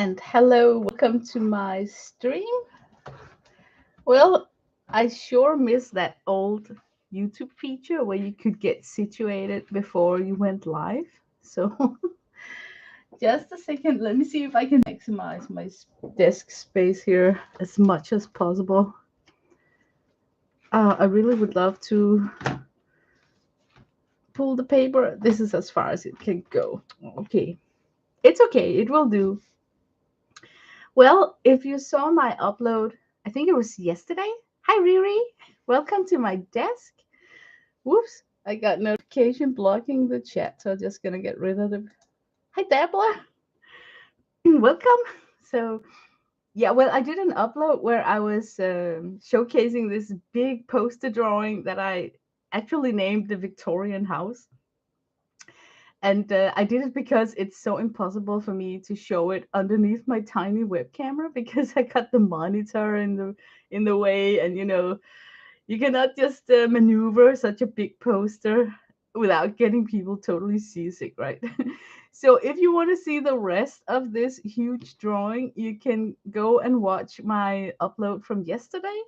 And hello, welcome to my stream. Well, I sure miss that old YouTube feature where you could get situated before you went live. So, just a second, let me see if I can maximize my desk space here as much as possible. I really would love to pull the paper. This is as far as it can go. Okay, it's okay, it will do. Well, if you saw my upload, I think it was yesterday. Hi, Riri. Welcome to my desk. Whoops, I got notification blocking the chat, so I'm just gonna get rid of it. Hi, Deborah. Welcome. So, yeah, well, I did an upload where I was showcasing this big poster drawing that I actually named the Victorian house. And I did it because it's so impossible for me to show it underneath my tiny web camera because I got the monitor in the way, and you cannot just maneuver such a big poster without getting people totally seasick, right? So if you want to see the rest of this huge drawing, you can go and watch my upload from yesterday.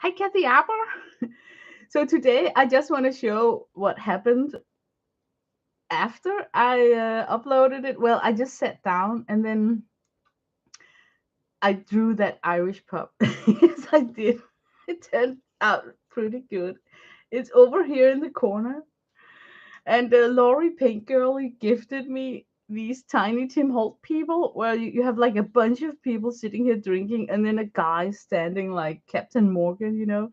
Hi, Kathy Aber. So today I just want to show what happened after I uploaded it. Well, I just sat down and then I drew that Irish pup. Yes, I did. It turned out pretty good. It's over here in the corner. And Lori Pink Girlie gifted me these tiny Tim Holt people where you have like a bunch of people sitting here drinking and then a guy standing like Captain Morgan.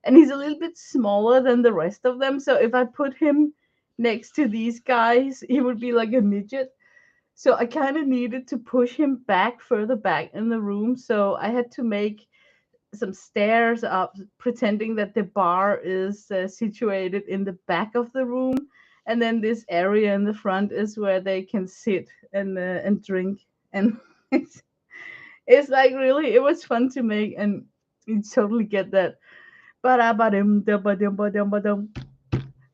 And he's a little bit smaller than the rest of them. So if I put him next to these guys, he would be like a midget. So I kind of needed to push him back further back in the room. So I had to make some stairs up, pretending that the bar is situated in the back of the room, and then this area in the front is where they can sit and drink. And it's, it's like really, it was fun to make, and you totally get that. Ba-da-ba-dum, da-ba-dum, ba-dum, ba-dum.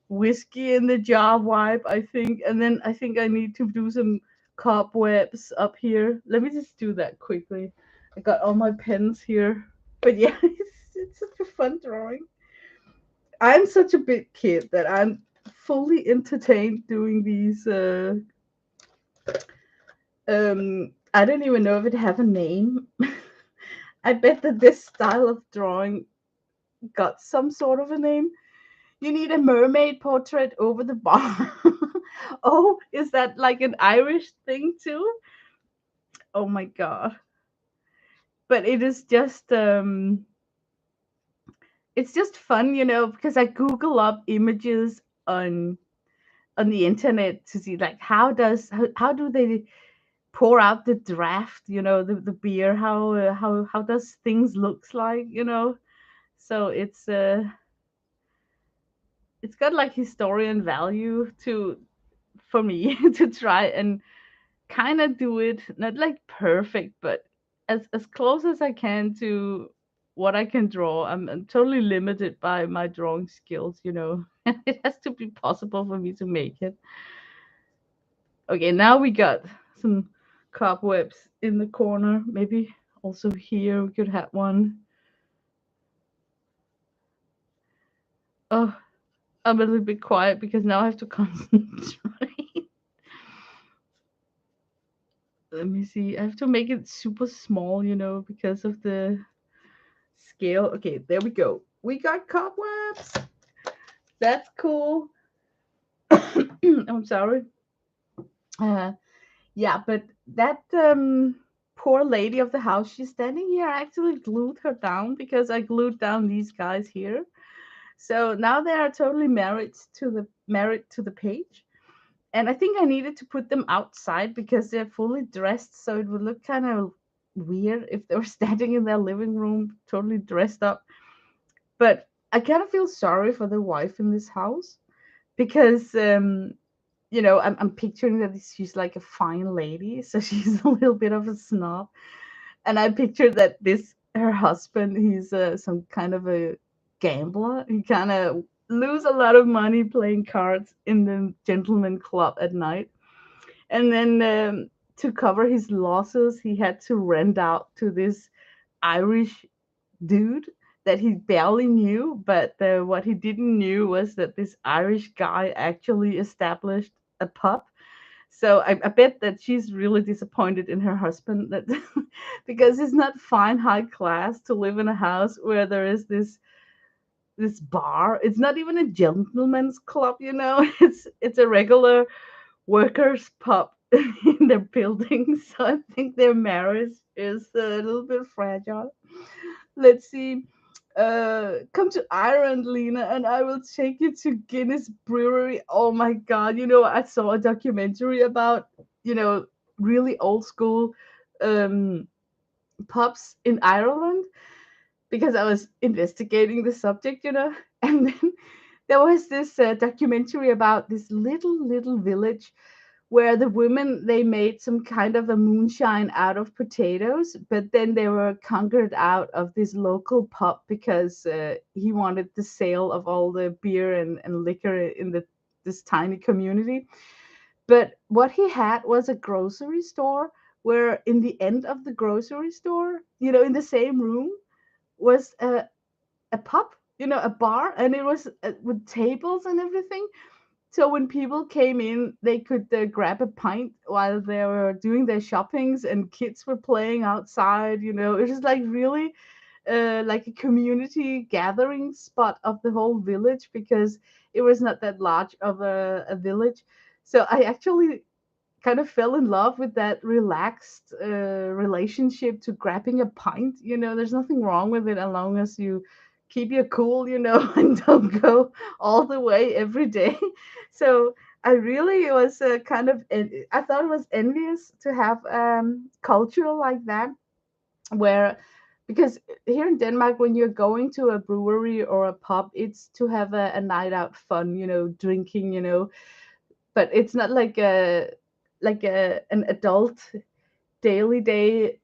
Whiskey in the jar vibe, I think. And then I think I need to do some cobwebs up here. Let me just do that quickly. I got all my pens here. But yeah, it's such a fun drawing. I'm such a big kid that I'm fully entertained doing these. I don't even know if it have a name. I bet that this style of drawing got some sort of a name. You need a mermaid portrait over the bar. Oh, is that like an Irish thing too? Oh my god. But it is just it's just fun, because I Google up images on the internet to see like how do they pour out the draft, the beer, how does things looks like. So it's got like historian value to for me to try and kind of do it, not like perfect, but as close as I can to what I can draw. I'm totally limited by my drawing skills. And it has to be possible for me to make it. Okay, now we got some cobwebs in the corner. Maybe also here we could have one. Oh, I'm a little bit quiet because now I have to concentrate. Let me see. I have to make it super small, because of the scale. Okay, there we go. We got cobwebs. That's cool. I'm sorry. Uh, yeah, but that poor lady of the house, she's standing here. I actually glued her down because I glued down these guys here. So now they are totally married to the page. And I think I needed to put them outside because they're fully dressed, so it would look kind of weird if they were standing in their living room totally dressed up. But I kind of feel sorry for the wife in this house because I'm picturing that she's like a fine lady, so she's a little bit of a snob. And I pictured that this her husband, he's some kind of a gambler. He kind of lose a lot of money playing cards in the gentleman club at night, and then to cover his losses, he had to rent out to this Irish dude that he barely knew. But what he didn't knew was that this Irish guy actually established a pub. So I bet that she's really disappointed in her husband that because it's not fine high class to live in a house where there is this bar. It's not even a gentleman's club, you know. It's a regular workers' pub in their building. So I think their marriage is a little bit fragile. Let's see. Come to Ireland, Lena, and I will take you to Guinness Brewery. Oh my God! You know, I saw a documentary about you know really old school um, pubs in Ireland because I was investigating the subject, you know, and then there was this documentary about this little village where the women they made some kind of a moonshine out of potatoes, but then they were conquered out of this local pub because he wanted the sale of all the beer and liquor in this tiny community. But what he had was a grocery store where in the end of the grocery store, you know, in the same room was a pub, you know, a bar, and it was with tables and everything. So when people came in, they could grab a pint while they were doing their shoppings, and kids were playing outside. You know, it was like really like a community gathering spot of the whole village because it was not that large of a village. So I actually kind of fell in love with that relaxed relationship to grabbing a pint. You know, there's nothing wrong with it as long as you keep your cool, you know, and don't go all the way every day. So I really was I thought it was envious to have culture like that where because here in Denmark, when you're going to a brewery or a pub, it's to have a night out fun, you know, drinking, you know, but it's not like a an adult daily day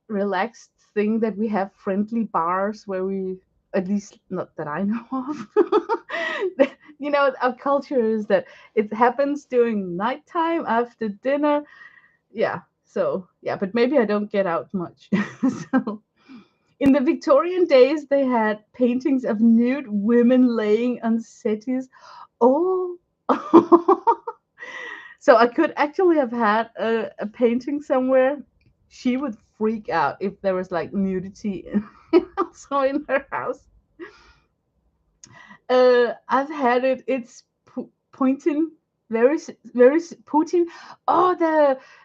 relaxed thing that we have friendly bars where we at least not that I know of. You know, our culture is that it happens during nighttime after dinner. Yeah. So yeah, but maybe I don't get out much. So in the Victorian days, they had paintings of nude women laying on settees. Oh, so I could actually have had a painting somewhere. She would freak out if there was like nudity also in her house. I've had it. It's pointing Putin. Oh,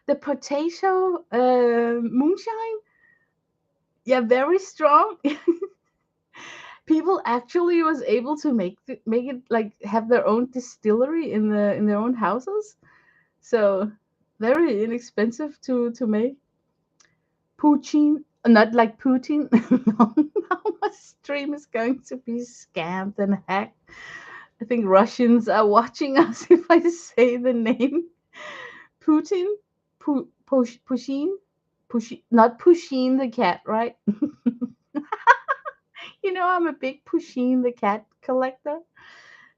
the potato moonshine. Yeah, very strong. People actually was able to make it like have their own distillery in their own houses. So very inexpensive to make. Putin, not like Putin. No, now my stream is going to be scammed and hacked. I think Russians are watching us if I say the name. Putin, Pushin, not Pushin the cat, right? You know, I'm a big Pushin the cat collector.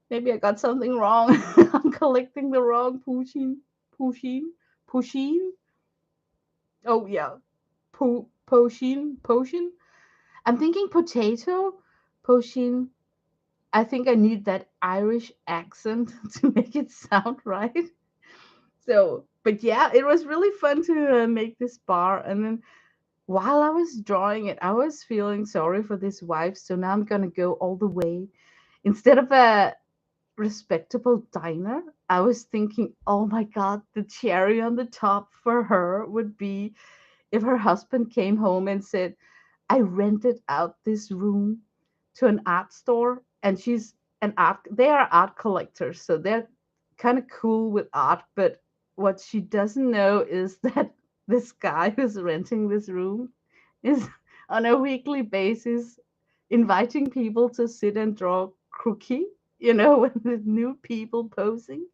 Maybe I got something wrong. I'm collecting the wrong Pushin. Pushin. Pushin. Oh yeah. Potion. I'm thinking potato. Potion. I think I need that Irish accent to make it sound right. So, but yeah, it was really fun to make this bar. And then while I was drawing it, I was feeling sorry for this wife. So now I'm gonna go all the way. Instead of a respectable diner, I was thinking, oh my God, the cherry on the top for her would be if her husband came home and said, I rented out this room to an art store, and they are art collectors, so they're kind of cool with art. But what she doesn't know is that this guy who's renting this room is on a weekly basis inviting people to sit and draw croquis, you know, when the new people posing.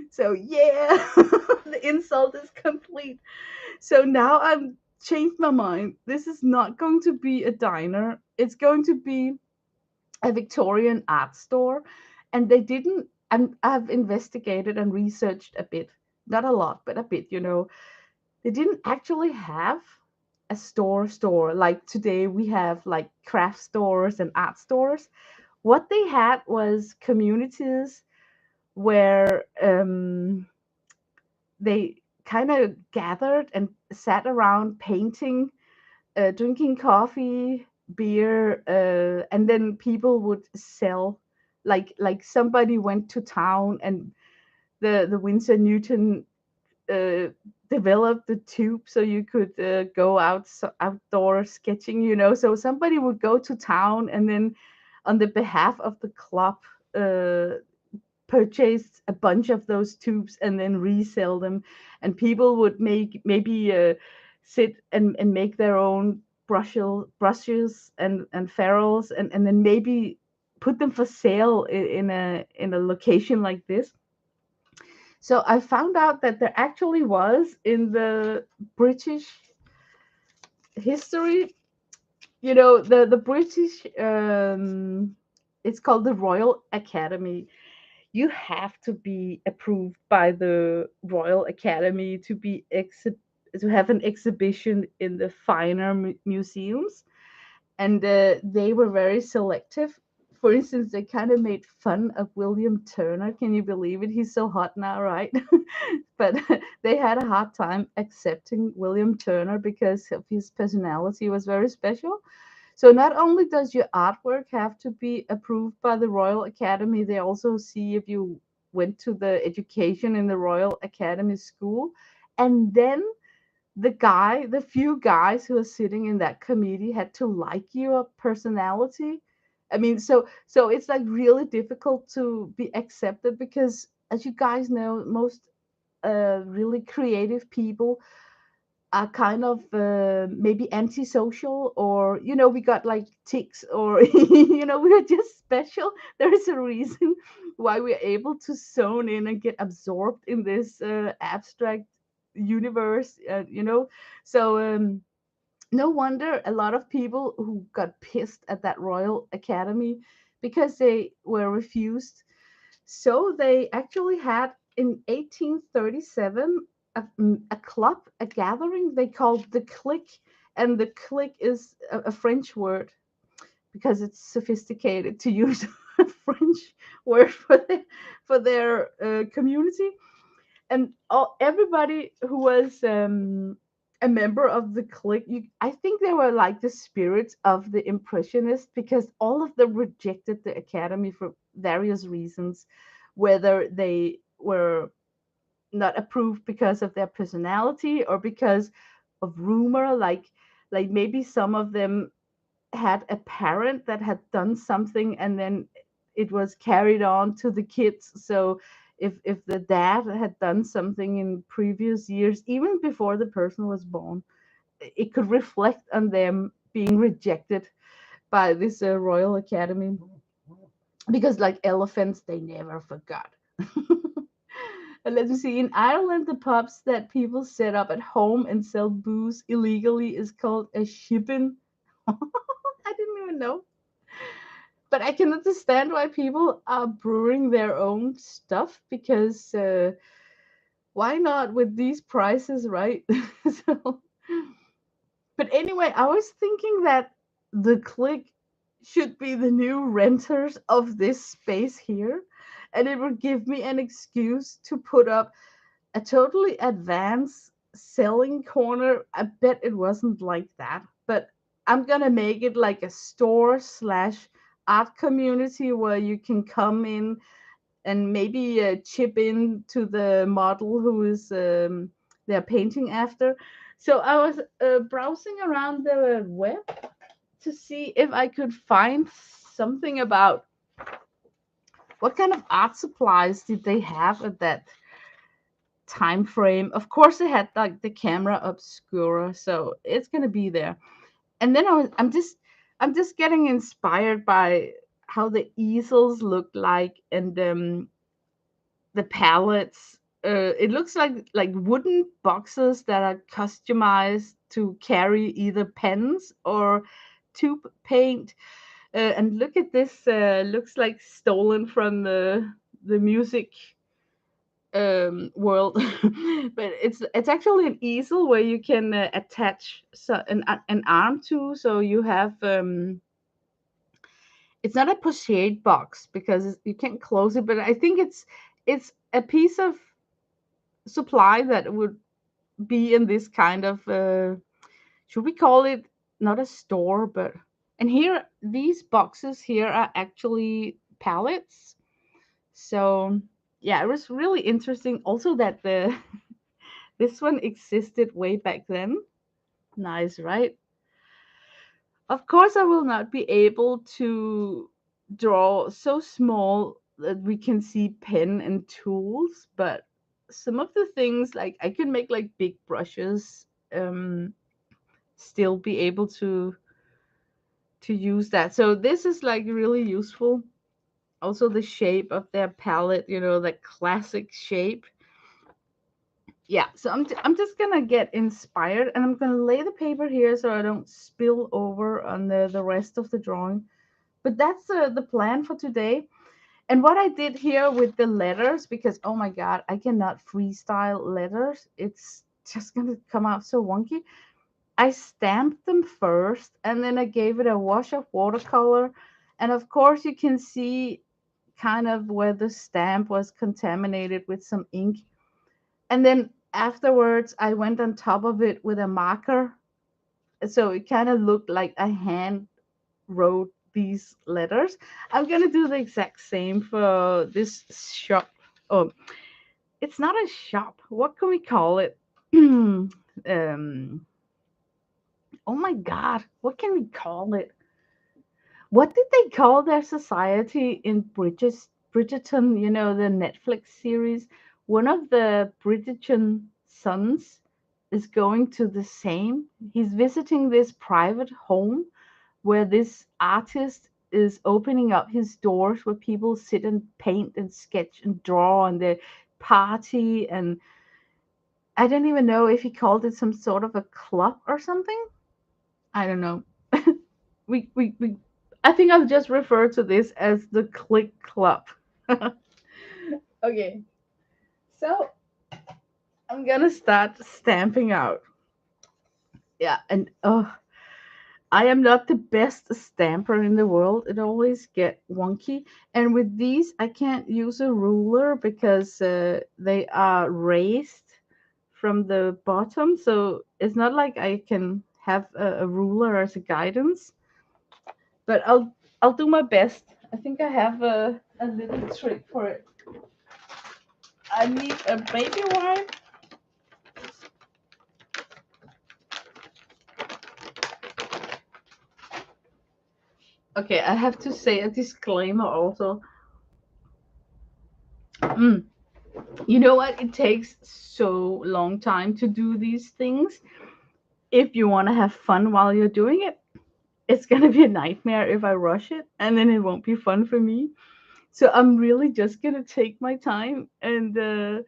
So yeah, the insult is complete. So now I've changed my mind. This is not going to be a diner. It's going to be a Victorian art store. And they didn't, and I've investigated and researched a bit. not a lot, but a bit, They didn't actually have a store like today we have like craft stores and art stores. What they had was communities where they kind of gathered and sat around painting, drinking coffee, beer, and then people would sell. Like somebody went to town, and the Winsor Newton uh, developed the tube so you could go outdoor sketching. So somebody would go to town, and then on the behalf of the club, uh, purchase a bunch of those tubes and then resell them. And people would maybe sit and make their own brushes and ferrules, and then maybe put them for sale in a location like this. So I found out that there actually was in the British history, the British, it's called the Royal Academy. You have to be approved by the Royal Academy to have an exhibition in the finer museums, and they were very selective. For instance, they kind of made fun of William Turner. Can you believe it? He's so hot now, right? But they had a hard time accepting William Turner because of his personality was very special. So not only does your artwork have to be approved by the Royal Academy, they also see if you went to the education in the Royal Academy school. And then the few guys who are sitting in that committee had to like your personality. I mean, so it's like really difficult to be accepted because, as you guys know, most really creative people are kind of maybe antisocial, or we got like ticks, or we're just special. There is a reason why we're able to zone in and get absorbed in this abstract universe, so no wonder a lot of people who got pissed at that Royal Academy because they were refused. So they actually had in 1837 a club, a gathering they called the Clique. And the Clique is a French word because it's sophisticated to use a French word for their community. And everybody who was a member of the Clique, I think they were like the spirits of the Impressionists, because all of them rejected the Academy for various reasons, whether they were not approved because of their personality or because of rumor, like maybe some of them had a parent that had done something, and then it was carried on to the kids. So if the dad had done something in previous years, even before the person was born, it could reflect on them being rejected by this Royal Academy, because like elephants, they never forgot. And let me see. In Ireland, the pubs that people set up at home and sell booze illegally is called a shipping. I didn't even know. But I can understand why people are brewing their own stuff, because why not with these prices, right? So, but anyway, I was thinking that the Click should be the new renters of this space here, and it would give me an excuse to put up a totally advanced selling corner. I bet it wasn't like that, but I'm gonna make it like a store slash art community where you can come in and maybe chip in to the model who is they're painting after. So I was browsing around the web to see if I could find something about what kind of art supplies did they have at that time frame. Of course, it had like the camera obscura, so it's gonna be there. And then I'm just getting inspired by how the easels look like, and the palettes. It looks like wooden boxes that are customized to carry either pens or tube paint. And look at this. Looks like stolen from the music world, but it's actually an easel where you can attach an arm to, so you have it's not a pochette box because you can't close it, but I think it's a piece of supply that would be in this kind of should we call it not a store, but and here these boxes here are actually pallets. So yeah, it was really interesting also that the this one existed way back then. Nice, right? Of course, I will not be able to draw so small that we can see pen and tools, but some of the things like I can make like big brushes, still be able to use that. So this is like really useful. Also the shape of their palette, the classic shape. Yeah, so I'm just gonna get inspired and I'm gonna lay the paper here so I don't spill over on the rest of the drawing. But that's the plan for today. And what I did here with the letters, because oh my god, I cannot freestyle letters. It's just gonna come out so wonky. I stamped them first and then I gave it a wash of watercolor. And of course, you can see kind of where the stamp was contaminated with some ink. And then afterwards, I went on top of it with a marker. So it kind of looked like a hand wrote these letters. I'm going to do the exact same for this shop. Oh, it's not a shop. What can we call it? Oh my God. What can we call it? What did they call their society in Bridgerton? The Netflix series. One of the Bridgerton sons is going to the same. He's visiting this private home where this artist is opening up his doors where people sit and paint and sketch and draw and they party. And I don't even know if he called it some sort of a club or something. I don't know. we I think I'll just refer to this as the Clique Club. Okay, so I'm gonna start stamping out. Yeah, and I am not the best stamper in the world. It always get wonky. And with these, I can't use a ruler because they are raised from the bottom. So it's not like I can have a ruler as a guidance. But I'll do my best. I think I have a little trick for it. I need a baby wipe. Okay, I have to say a disclaimer also. Mm, you know what? It takes so long time to do these things. If you want to have fun while you're doing it, it's gonna be a nightmare if I rush it, and then it won't be fun for me. So I'm really just gonna take my time, and the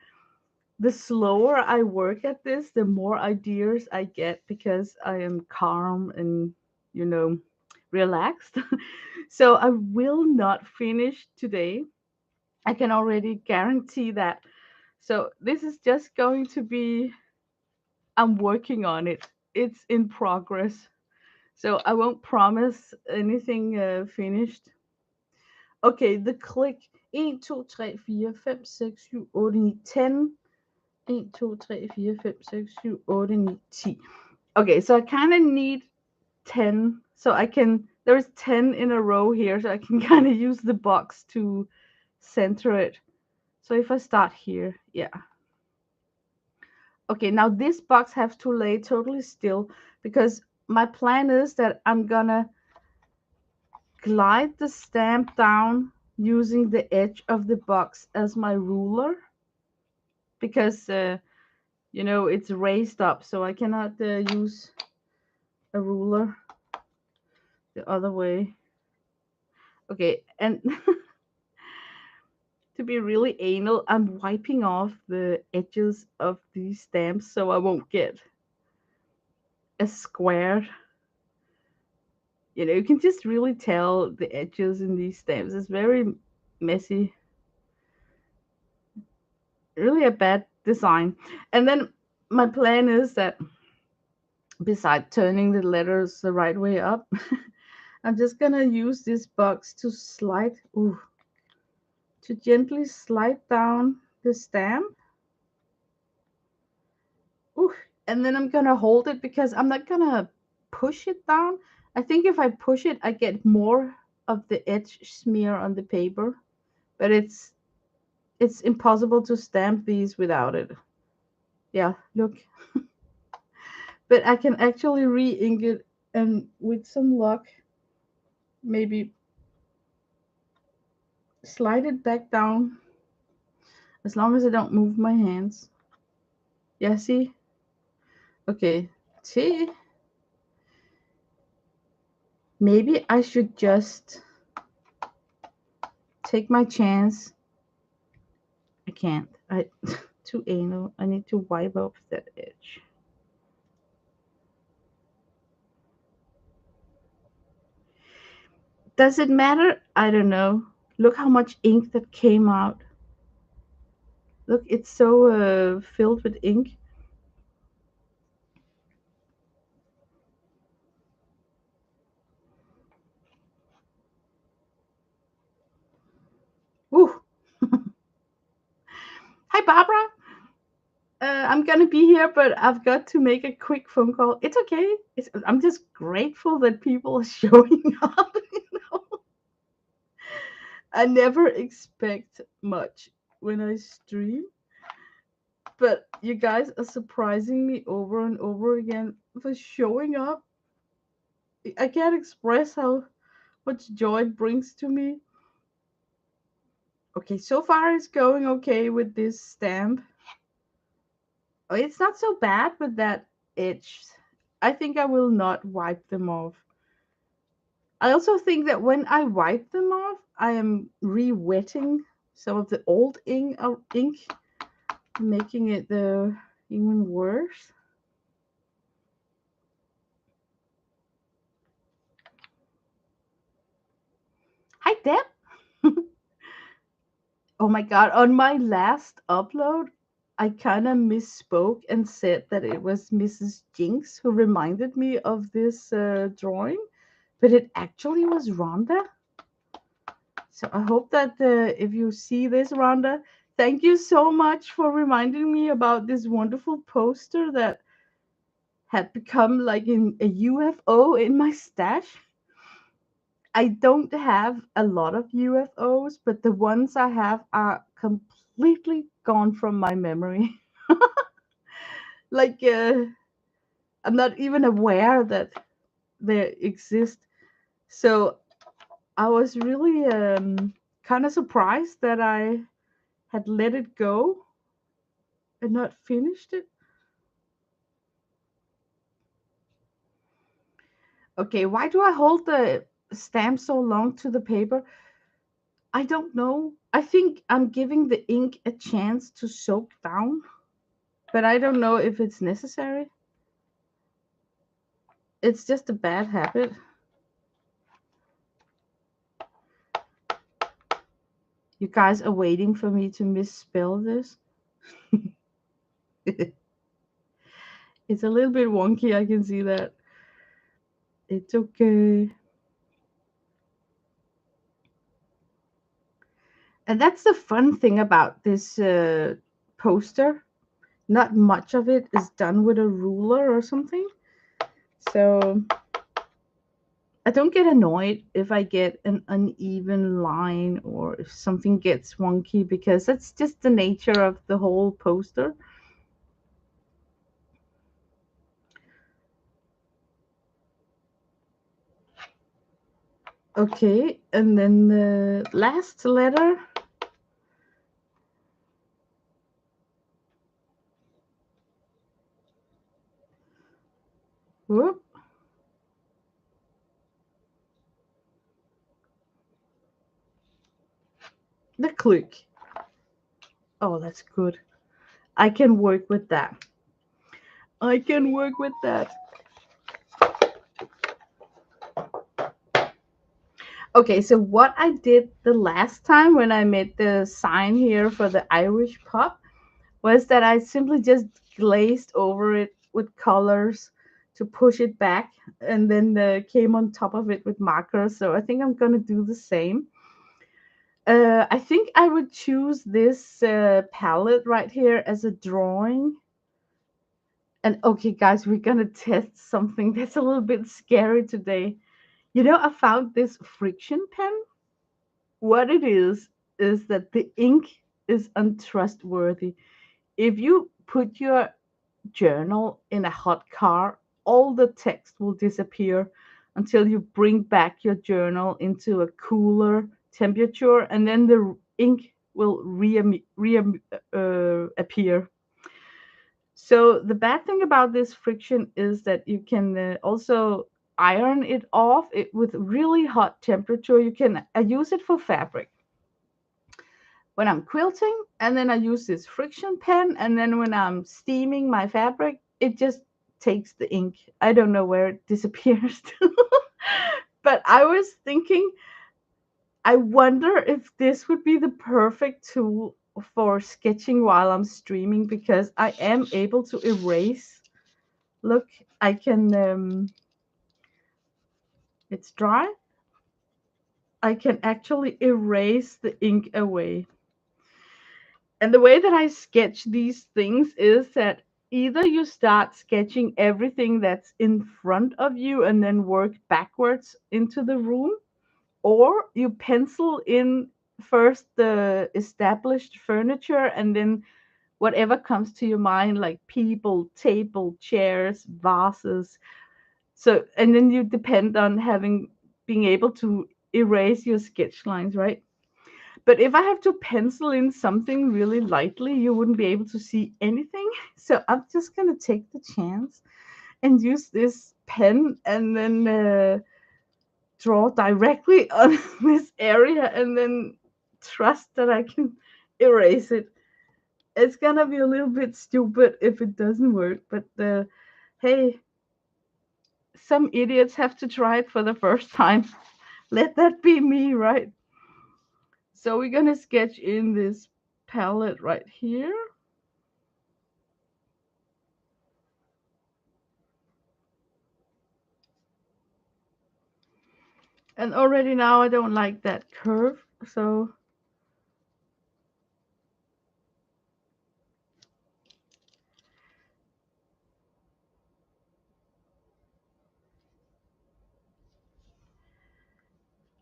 slower I work at this, the more ideas I get because I am calm and you know relaxed. So I will not finish today. I can already guarantee that. So this is just going to be, I'm working on it. It's in progress. So I won't promise anything finished. Okay, the click 1, 2, 3, 4, 5, 6, 7, 8, 9, 10. 1, 2, 3, 4, 5, 6, 7, 8, 9, 10. Okay, so I kind of need 10. So I can, there's 10 in a row here, so I can kind of use the box to center it. So if I start here, yeah. Okay, now this box has to lay totally still because my plan is that I'm gonna glide the stamp down using the edge of the box as my ruler because it's raised up, so I cannot use a ruler the other way. Okay, and to be really anal, I'm wiping off the edges of these stamps so I won't get a square. You can just really tell the edges in these stamps. It's very messy. really a bad design. And then my plan is that beside turning the letters the right way up, I'm just gonna use this box to slide, ooh, to gently slide down the stamp. Ooh, and then I'm gonna hold it because I'm not gonna push it down. I think if I push it, I get more of the edge smear on the paper, but it's impossible to stamp these without it. Yeah, look. But I can actually re-ink it, and with some luck, maybe slide it back down as long as I don't move my hands. Yeah, see? Okay. See? Maybe I should just take my chance. I can't. I too anal. I need to wipe off that edge. Does it matter? I don't know. Look how much ink that came out. Look, it's so filled with ink. Woo! Hi, Barbara. I'm gonna be here, but I've got to make a quick phone call. It's okay. I'm just grateful that people are showing up. I never expect much when I stream, but you guys are surprising me over and over again for showing up. I can't express how much joy it brings to me. Okay, so far it's going okay with this stamp. Oh, it's not so bad with that edge. I think I will not wipe them off. I also think that when I wipe them off, I am re-wetting some of the old ink, making it even worse. Hi, Deb. Oh my god, on my last upload, I kind of misspoke and said that it was Mrs. Jinx who reminded me of this drawing, but it actually was Rhonda. So I hope that if you see this, Rhonda, thank you so much for reminding me about this wonderful poster that had become like a UFO in my stash. I don't have a lot of UFOs, but the ones I have are completely gone from my memory. Like, I'm not even aware that they exist. So I was really kind of surprised that I had let it go and not finished it. Okay, why do I hold the stamp so long to the paper? I don't know. I think I'm giving the ink a chance to soak down, but I don't know if it's necessary. It's just a bad habit. You guys are waiting for me to misspell this. It's a little bit wonky, I can see that. It's okay. And that's the fun thing about this poster. Not much of it is done with a ruler or something. So I don't get annoyed if I get an uneven line or if something gets wonky because that's just the nature of the whole poster. Okay, and then the last letter. Whoop, the click. Oh, that's good. I can work with that. I can work with that. Okay, so what I did the last time when I made the sign here for the Irish pub, was that I simply just glazed over it with colors to push it back, and then came on top of it with markers. So I think I'm gonna do the same. I think I would choose this palette right here as a drawing. And okay, guys, we're gonna test something that's a little bit scary today. You know, I found this friction pen. What it is that the ink is untrustworthy. If you put your journal in a hot car, all the text will disappear until you bring back your journal into a cooler temperature, and then the ink will appear. So the bad thing about this friction is that you can also iron it off it with really hot temperature. You can use it for fabric when I'm quilting, and then I use this friction pen, and then when I'm steaming my fabric, it just takes the ink. I don't know where it disappears to. But I was thinking, I wonder if this would be the perfect tool for sketching while I'm streaming, because I am able to erase. Look, I can, it's dry. I can actually erase the ink away. And the way that I sketch these things is that either you start sketching everything that's in front of you and then work backwards into the room, or you pencil in first the established furniture and then whatever comes to your mind, like people, table, chairs, vases. So, and then you depend on having being able to erase your sketch lines, right? But if I have to pencil in something really lightly, you wouldn't be able to see anything. So I'm just gonna take the chance and use this pen and then draw directly on this area and then trust that I can erase it. It's gonna be a little bit stupid if it doesn't work, but hey, some idiots have to try it for the first time. Let that be me, right? So we're gonna sketch in this palette right here. And already now I don't like that curve, so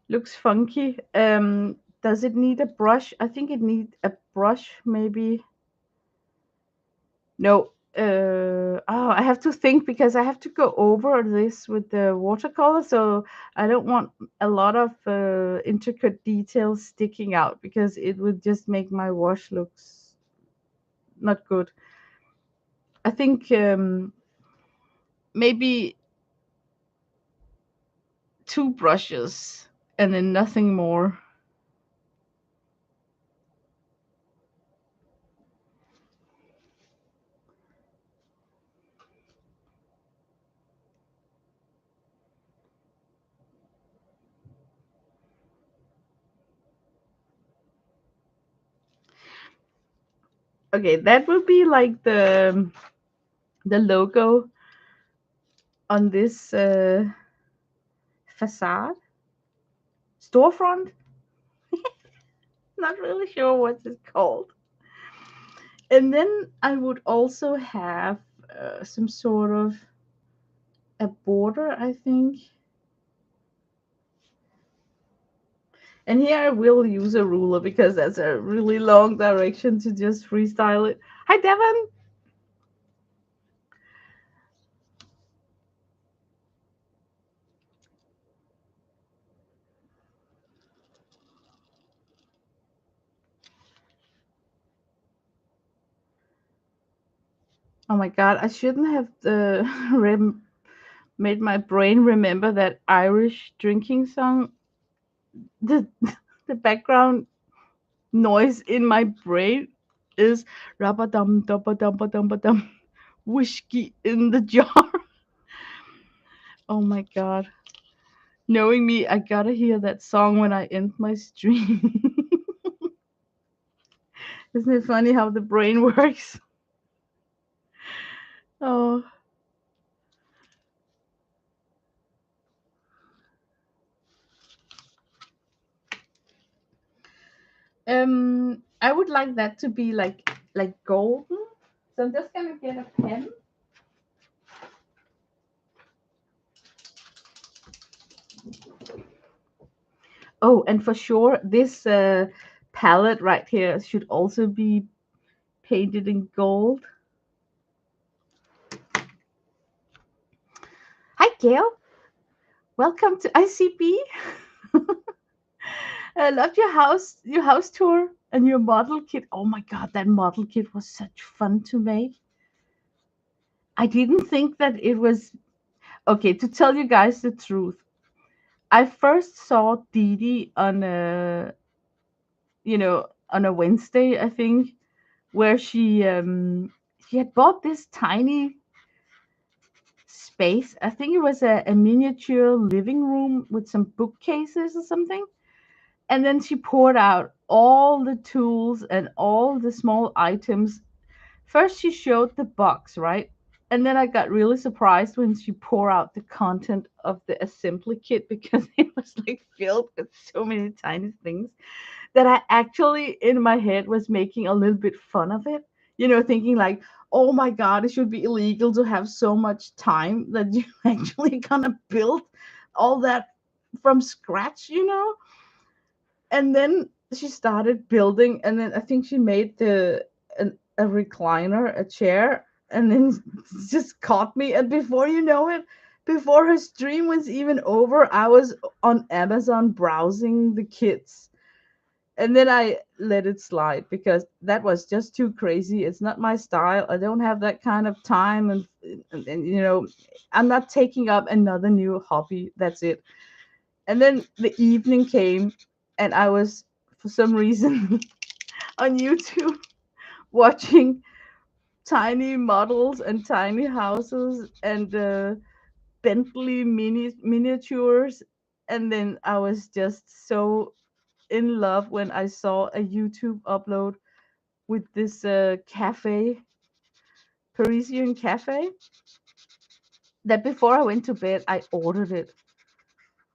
looks funky. Does it need a brush? I think it needs a brush, maybe. No. Oh, I have to think because I have to go over this with the watercolor, so I don't want a lot of intricate details sticking out because it would just make my wash looks not good. I think maybe two brushes and then nothing more. Okay, that would be like the logo on this facade storefront. Not really sure what it's called. And then I would also have some sort of a border, I think. And here I will use a ruler because that's a really long direction to just freestyle it. Hi, Devon. Oh my God, I shouldn't have made my brain remember that Irish drinking song. The the background noise in my brain is rabadum dum dum dum whiskey in the jar. Oh my God. Knowing me, I gotta hear that song when I end my stream. Isn't it funny how the brain works? Oh, I would like that to be like golden. So I'm just gonna get a pen. Oh, and for sure, this palette right here should also be painted in gold. Hi, Gail. Welcome to ICP. I loved your house tour, and your model kit. Oh my god, that model kit was such fun to make. I didn't think that it was okay. To tell you guys the truth, I first saw Dee Dee on a Wednesday, I think, where she had bought this tiny space. I think it was a miniature living room with some bookcases or something. And then she poured out all the tools and all the small items. First, she showed the box, right? And then I got really surprised when she poured out the content of the assembly kit because it was like filled with so many tiny things that I actually in my head was making a little bit fun of it. Thinking like, oh my god, it should be illegal to have so much time that you actually gonna build all that from scratch. And then she started building, and then I think she made a recliner, a chair, and then just caught me. And before you know it, before her stream was even over, I was on Amazon browsing the kits, and then I let it slide because that was just too crazy. It's not my style. I don't have that kind of time, and I'm not taking up another new hobby. That's it. And then the evening came, and I was for some reason on YouTube watching tiny models and tiny houses and Bentley miniatures, and then I was just so in love when I saw a YouTube upload with this cafe, Parisian cafe, that before I went to bed, I ordered it.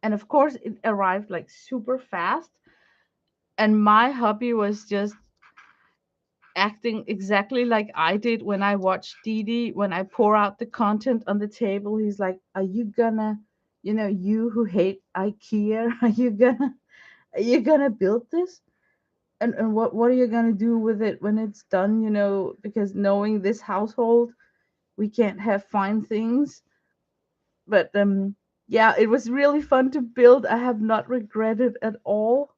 And of course, it arrived like super fast. And my hobby was just acting exactly like I did when I watched Didi. When I pour out the content on the table, he's like, "Are you gonna, you who hate IKEA, are you gonna build this? And what are you gonna do with it when it's done? Because knowing this household, we can't have fine things." But yeah, it was really fun to build. I have not regretted at all.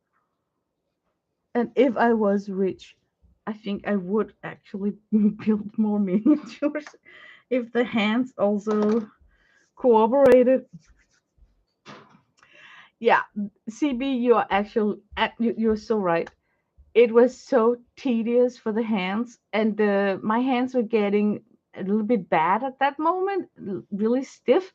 And if I was rich, I think I would actually build more miniatures if the hands also cooperated. Yeah, CB, you're so right. It was so tedious for the hands, and my hands were getting a little bit bad at that moment, really stiff.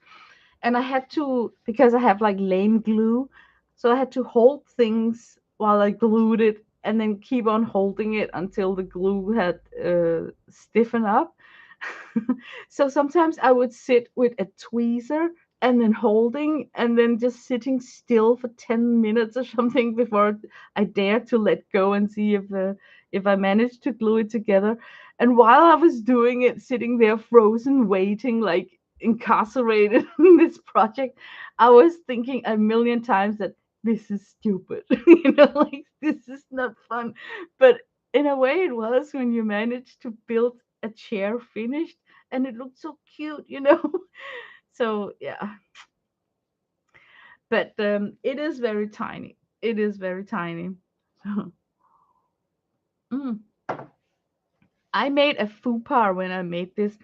And I had to, because I have like lame glue, so I had to hold things while I glued it and then keep on holding it until the glue had stiffened up. So sometimes I would sit with a tweezer and then holding and then just sitting still for 10 minutes or something before I dare to let go and see if I managed to glue it together. And while I was doing it, sitting there frozen, waiting, like incarcerated in this project, I was thinking a million times that this is stupid. Like this is not fun. But in a way, it was when you managed to build a chair finished and it looked so cute. So yeah, but it is very tiny. It is very tiny. Mm. I made a faux pas when I made this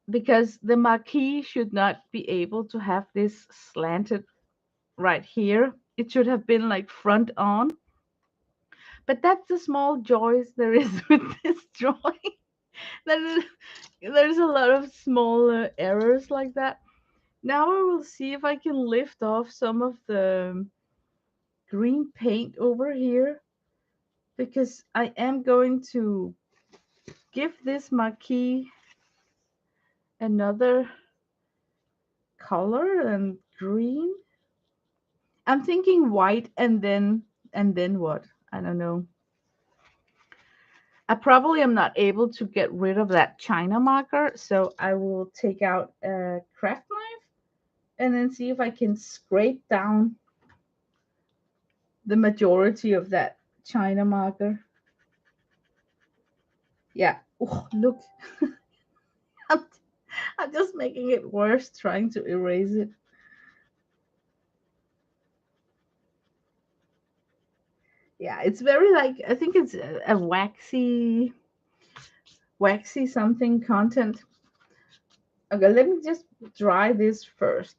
because the marquee should not be able to have this slanted right here. It should have been like front on. But that's the small joys there is with this drawing. There is- There's a lot of small errors like that. Now I will see if I can lift off some of the green paint over here. because I am going to give this marquee another color than green. I'm thinking white and then what? I don't know. I probably am not able to get rid of that China marker, so I will take out a craft knife and then see if I can scrape down the majority of that China marker. Yeah. Oh, look, I'm, I'm just making it worse trying to erase it. Yeah, it's very like I think it's a waxy something content. Okay, let me just dry this first.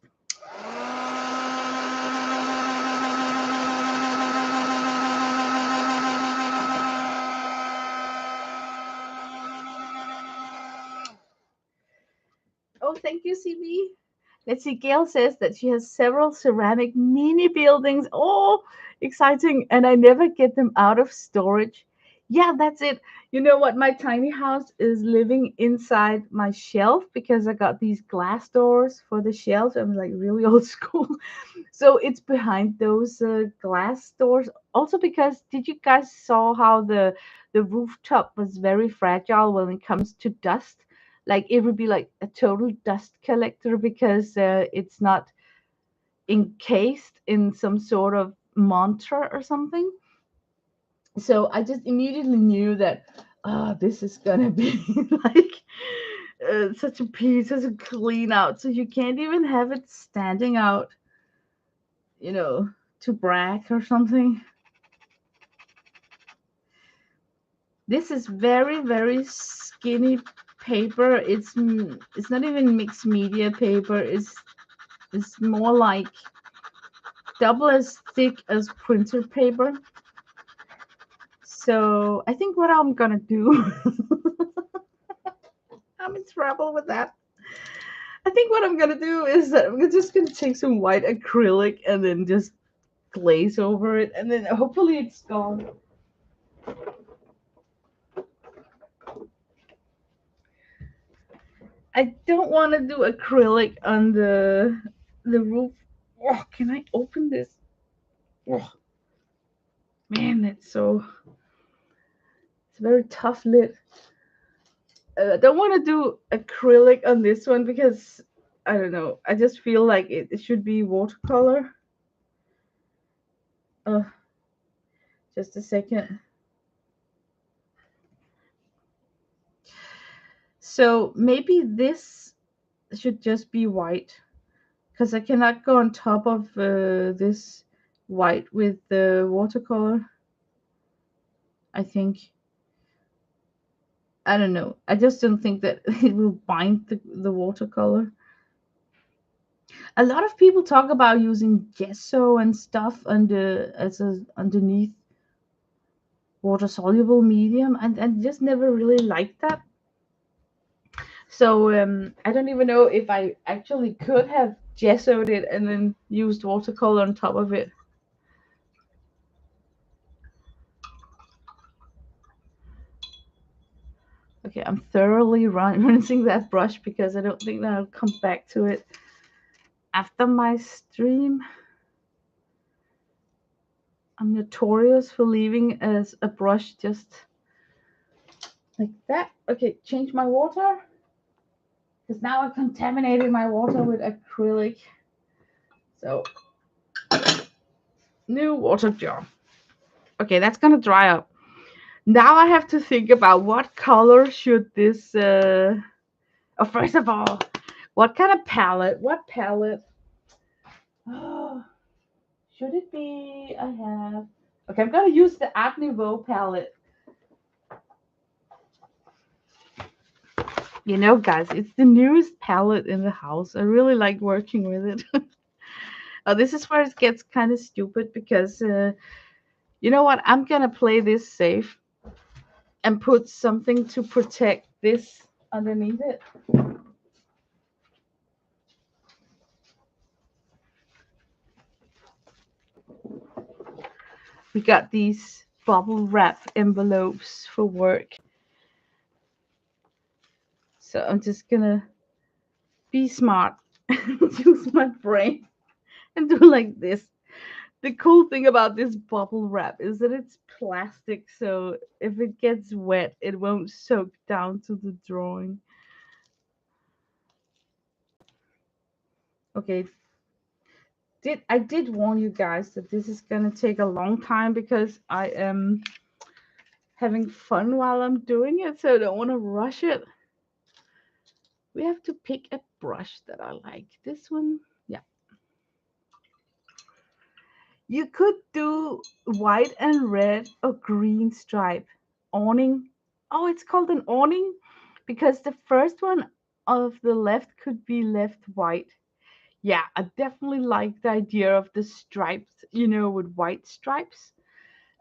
Oh, thank you, CB. Let's see. Gail says that she has several ceramic mini buildings. Oh, exciting. And I never get them out of storage. Yeah, that's it. You know what? My tiny house is living inside my shelf because I got these glass doors for the shelves. I'm like really old school. So it's behind those glass doors. Also, because did you guys saw how the rooftop was very fragile when it comes to dust? Like it would be like a total dust collector because it's not encased in some sort of mantra or something. So I just immediately knew that this is gonna be like such a piece, such a clean out. So you can't even have it standing out, you know, to brag or something. This is very very skinny paper. It's not even mixed media paper. It's more like double as thick as printer paper. So I think what I'm gonna do, I'm in trouble with that. I think what I'm gonna do is that I'm just gonna take some white acrylic and then just glaze over it, and then hopefully it's gone. I don't want to do acrylic on the roof. Oh, can I open this? Oh, man, it's a very tough lid. I don't want to do acrylic on this one because I don't know. I just feel like it should be watercolor. Uh, just a second. So maybe this should just be white because I cannot go on top of this white with the watercolor. I think. I don't know. I just don't think that it will bind the watercolor. A lot of people talk about using gesso and stuff underneath water soluble medium, and just never really liked that. So I don't even know if I actually could have gessoed it and then used watercolor on top of it. Okay, I'm thoroughly rinsing that brush because I don't think that I'll come back to it after my stream. I'm notorious for leaving as a brush just like that. Okay, change my water because now I contaminated my water with acrylic. So new water jar. Okay, that's gonna dry up. Now I have to think about what color should this. Oh, first of all, what kind of palette? What palette? Oh, should it be? I have. Okay, I'm gonna use the Art Nouveau palette. You know, guys, it's the newest palette in the house. I really like working with it. Oh, this is where it gets kind of stupid because you know what? I'm gonna play this safe and put something to protect this underneath it. We got these bubble wrap envelopes for work. So I'm just gonna be smart and use my brain and do like this. The cool thing about this bubble wrap is that it's plastic, so if it gets wet, it won't soak down to the drawing. Okay, I did warn you guys that this is gonna take a long time because I am having fun while I'm doing it, so I don't want to rush it. We have to pick a brush that I like. This one, yeah. You could do white and red or green stripe awning. Oh, it's called an awning because the first one of the left could be left white. Yeah, I definitely like the idea of the stripes, with white stripes.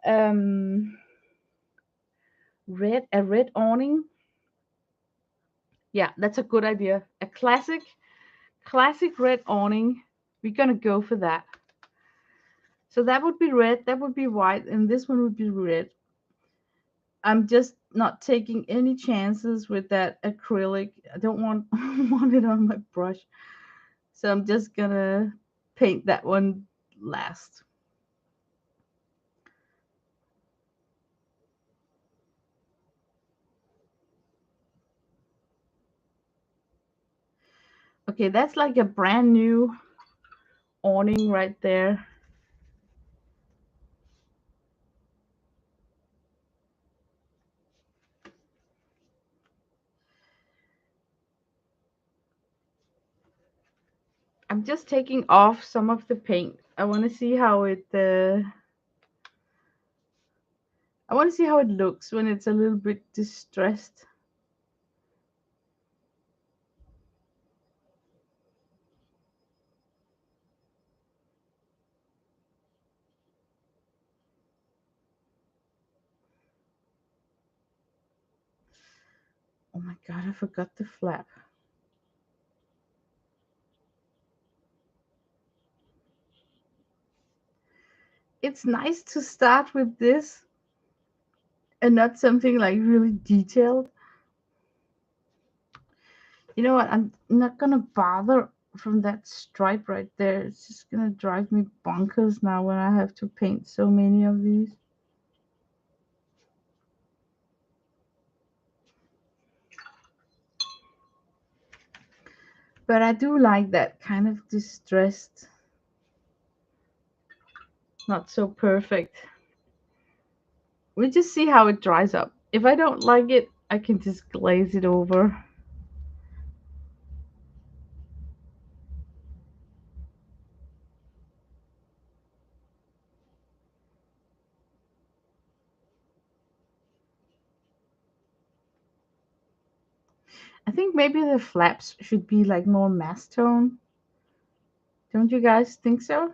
Um, a red awning. Yeah, that's a good idea. A classic red awning. We're gonna go for that. So that would be red, that would be white, and this one would be red. I'm just not taking any chances with that acrylic. I don't want want it on my brush. So I'm just gonna paint that one last. Okay, that's like a brand new awning right there. I'm just taking off some of the paint. I want to see how it looks when it's a little bit distressed. Oh my god, I forgot the flap. It's nice to start with this and not something like really detailed. You know what? I'm not gonna bother from that stripe right there. It's just gonna drive me bonkers now when I have to paint so many of these. But I do like that kind of distressed, not so perfect. We just see how it dries up. If I don't like it, I can just glaze it over. I think maybe the flaps should be like more mass tone. Don't you guys think so?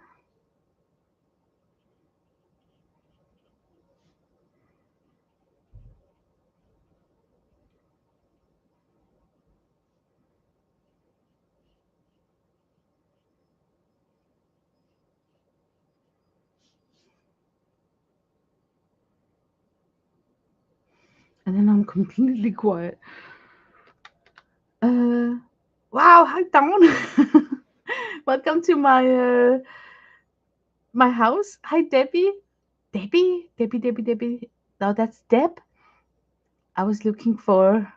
And then I'm completely quiet. Uh, wow, hi Dawn. Welcome to my house. Hi Debbie. Debbie. No, that's Deb. I was looking for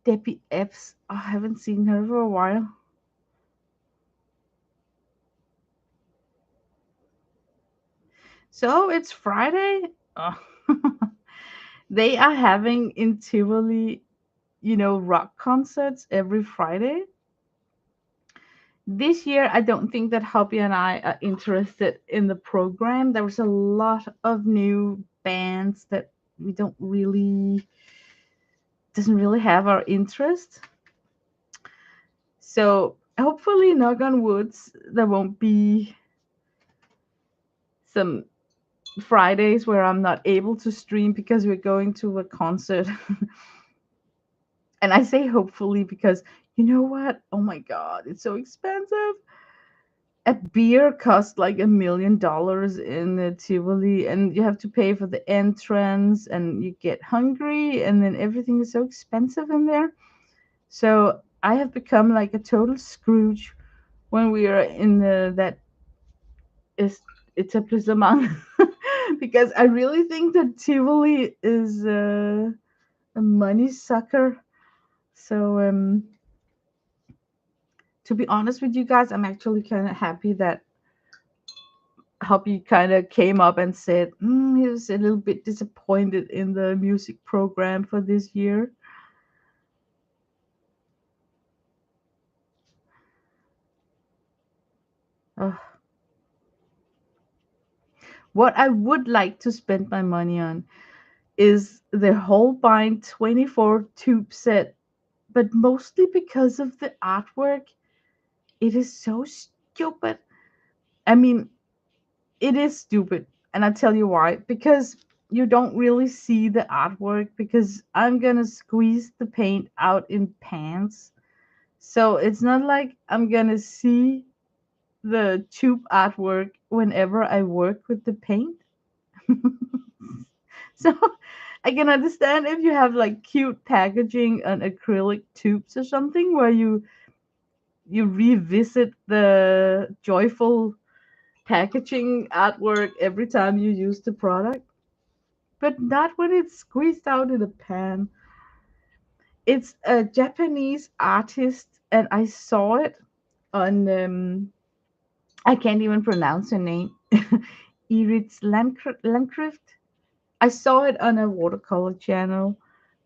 Debbie Epps. Oh, I haven't seen her for a while. So it's Friday. Oh. They are having in Tivoli, rock concerts every Friday. This year, I don't think that Hobby and I are interested in the program. There was a lot of new bands that we don't really doesn't really have our interest. So hopefully, knock on woods, there won't be some Fridays where I'm not able to stream because we're going to a concert. And I say hopefully because you know what? Oh my god, it's so expensive. a beer costs like $1 million in the Tivoli, and you have to pay for the entrance, and you get hungry, and then everything is so expensive in there. So I have become like a total Scrooge when we are in that is etablissement because I really think that Tivoli is a money sucker. So to be honest with you guys, I'm actually kind of happy that Hubby kind of came up and said he was a little bit disappointed in the music program for this year. Ugh. What I would like to spend my money on is the Holbein 24 tube set, but mostly because of the artwork. It is so stupid. I mean, it is stupid, and I'll tell you why. Because you don't really see the artwork, because I'm gonna squeeze the paint out in pans. So it's not like I'm gonna see the tube artwork whenever I work with the paint. So I can understand if you have like cute packaging on acrylic tubes or something where you revisit the joyful packaging artwork every time you use the product, but not when it's squeezed out in a pan. It's a Japanese artist, and I saw it on I can't even pronounce her name. Iris Landcraft. I saw it on a watercolor channel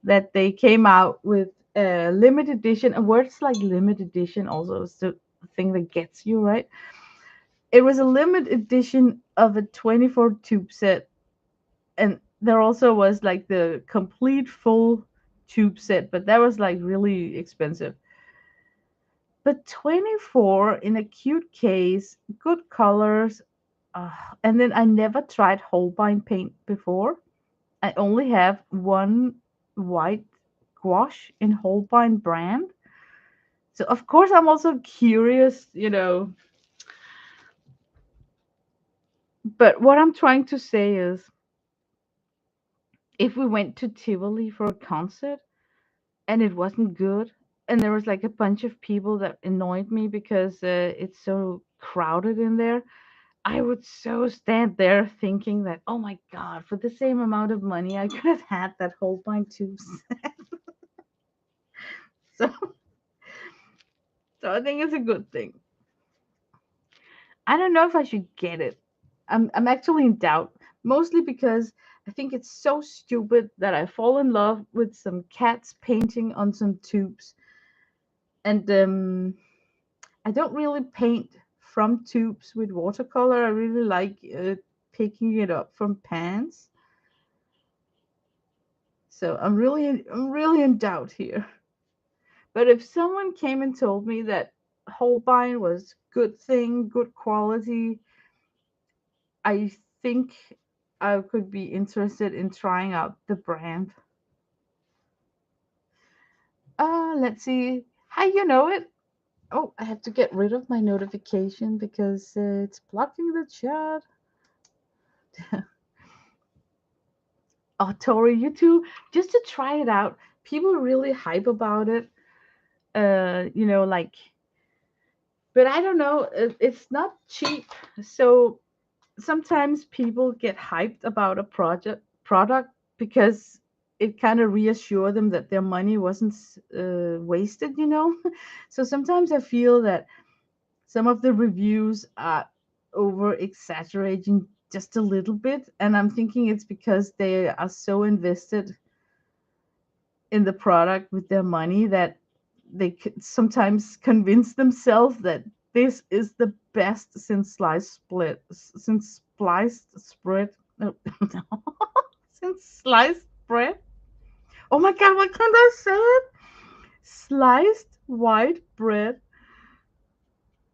that they came out with a limited edition. A words like limited edition also is the thing that gets you right. It was a limited edition of a 24 tube set, and there also was like the complete full tube set, but that was like really expensive. But 24 in a cute case, good colors. And then I never tried Holbein paint before. I only have one white gouache in Holbein brand. So of course I'm also curious. But what I'm trying to say is, if we went to Tivoli for a concert and it wasn't good, and there was like a bunch of people that annoyed me because it's so crowded in there, I would so stand there thinking that, oh my god, for the same amount of money, I could have had that Holbein tubes. So, so I think it's a good thing. I don't know if I should get it. I'm actually in doubt, mostly because I think it's so stupid that I fall in love with some cats painting on some tubes, and I don't really paint from tubes with watercolor. I really like picking it up from pans. So I'm really in doubt here. But if someone came and told me that Holbein was good thing, good quality, I think I could be interested in trying out the brand. Let's see. How you know it? Oh, I have to get rid of my notification because it's blocking the chat. Oh, Tori, you too. Just to try it out. People really hype about it. Like, but I don't know. It's not cheap, so sometimes people get hyped about a product because it kind of reassure them that their money wasn't wasted. So sometimes I feel that some of the reviews are over exaggerating just a little bit, and I'm thinking it's because they are so invested in the product with their money that they sometimes convince themselves that this is the best since sliced spread. No, no, since sliced bread. Oh my god, what can I say it? Sliced white bread.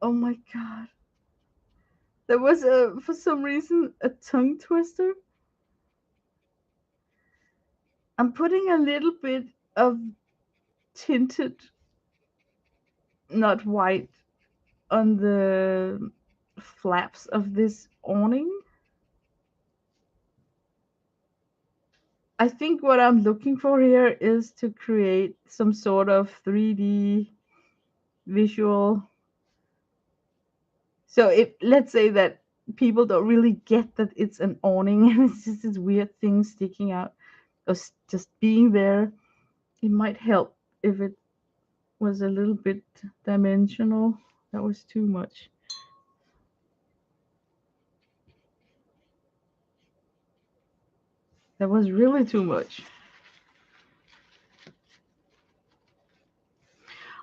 Oh my god. There was for some reason a tongue twister. I'm putting a little bit of tinted, not white, on the flaps of this awning. I think what I'm looking for here is to create some sort of 3D visual. So if let's say that people don't really get that it's an awning and it's just this weird thing sticking out or just being there, it might help if it was a little bit dimensional. That was too much. That was really too much.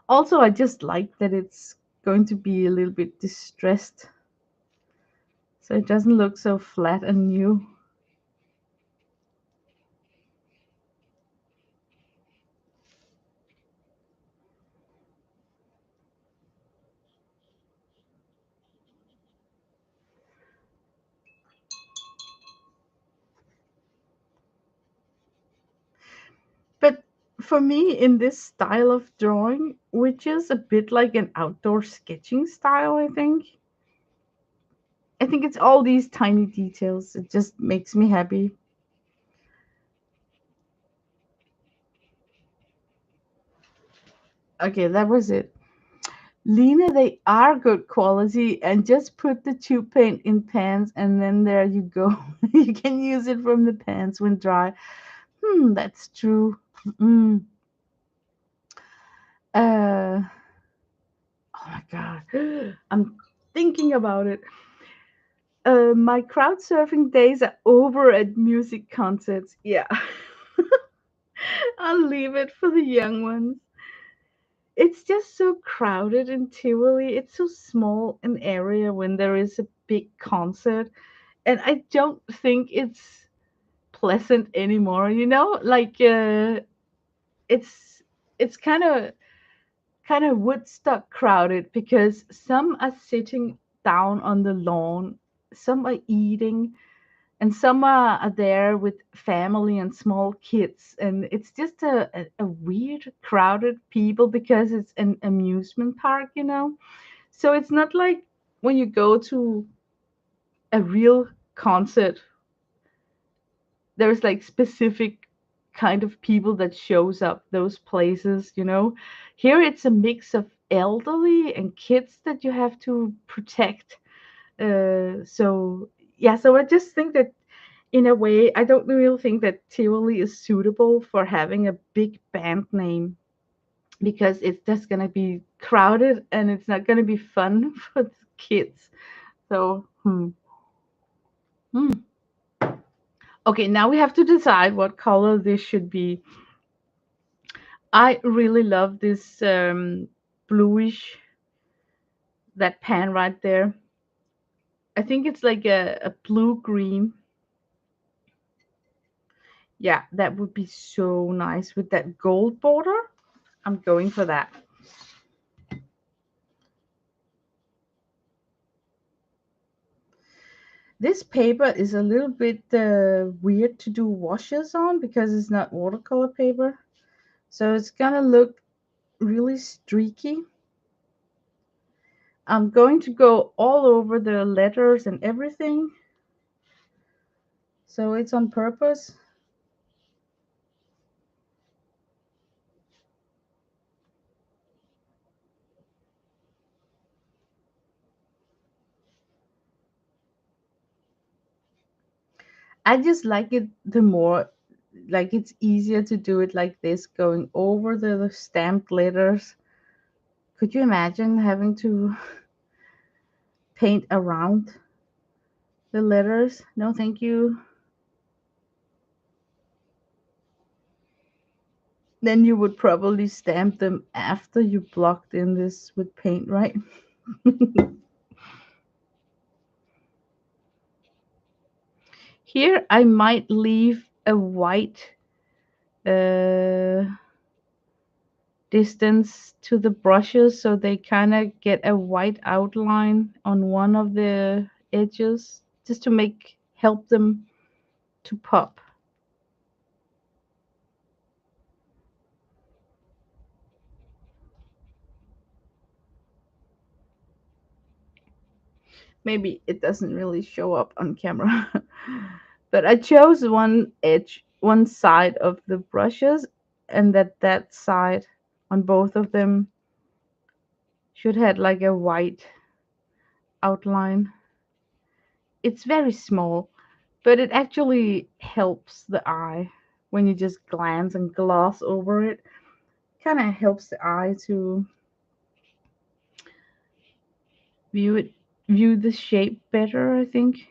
Also, I just like that it's going to be a little bit distressed, so it doesn't look so flat and new. But for me, in this style of drawing, which is a bit like an outdoor sketching style, I think it's all these tiny details. It just makes me happy. Okay, that was it. Lena, they are good quality, and just put the tube paint in pans, and then there you go. You can use it from the pans when dry. That's true. Mm. Uh, oh my god, I'm thinking about it. My crowd surfing days are over at music concerts. Yeah, I'll leave it for the young ones. It's just so crowded in Tivoli. It's so small an area when there is a big concert, and I don't think it's pleasant anymore. Like it's it's kind of Woodstock crowded because some are sitting down on the lawn, some are eating, and some are there with family and small kids, and it's just a weird crowded people because it's an amusement park. So it's not like when you go to a real concert, there's like specific kind of people that shows up those places. Here it's a mix of elderly and kids that you have to protect. So yeah, so I just think that in a way, I don't really think that Tivoli is suitable for having a big band name because it's just gonna be crowded and it's not gonna be fun for the kids. So, hmm. Okay, now we have to decide what color this should be. I really love this bluish, that pan right there. I think it's like a blue green. Yeah, that would be so nice with that gold border. I'm going for that. This paper is a little bit weird to do washes on because it's not watercolor paper. So it's gonna look really streaky. I'm going to go all over the letters and everything. So it's on purpose. I just like it the more, like it's easier to do it like this, going over the stamped letters. Could you imagine having to paint around the letters? No, thank you. Then you would probably stamp them after you blocked in this with paint, right? Here I might leave a white uh, distance to the brushes so they kind of get a white outline on one of the edges just to help them to pop. Maybe it doesn't really show up on camera. But I chose one edge, one side of the brushes, and that side on both of them should have like a white outline. It's very small, but it actually helps the eye when you just glance and gloss over it. Kind of helps the eye to view it, view the shape better, I think.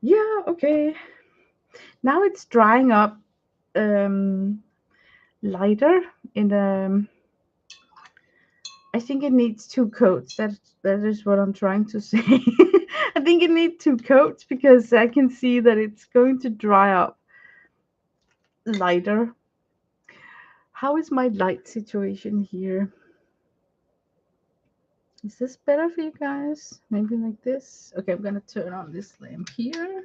Yeah, okay. Now it's drying up um lighter in the. I think it needs two coats. That is what I'm trying to say. I think it needs two coats because I can see that it's going to dry up lighter. How is my light situation here? Is this better for you guys? Maybe like this? Okay, I'm gonna turn on this lamp here.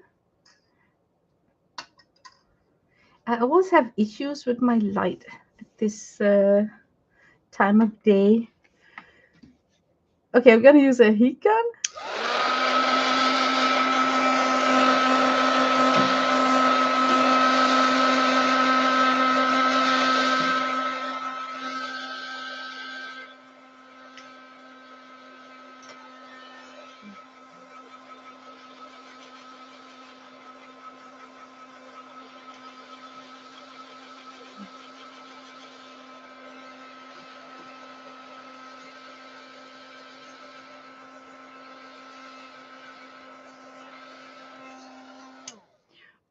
I always have issues with my light at this time of day. Okay, I'm gonna use a heat gun.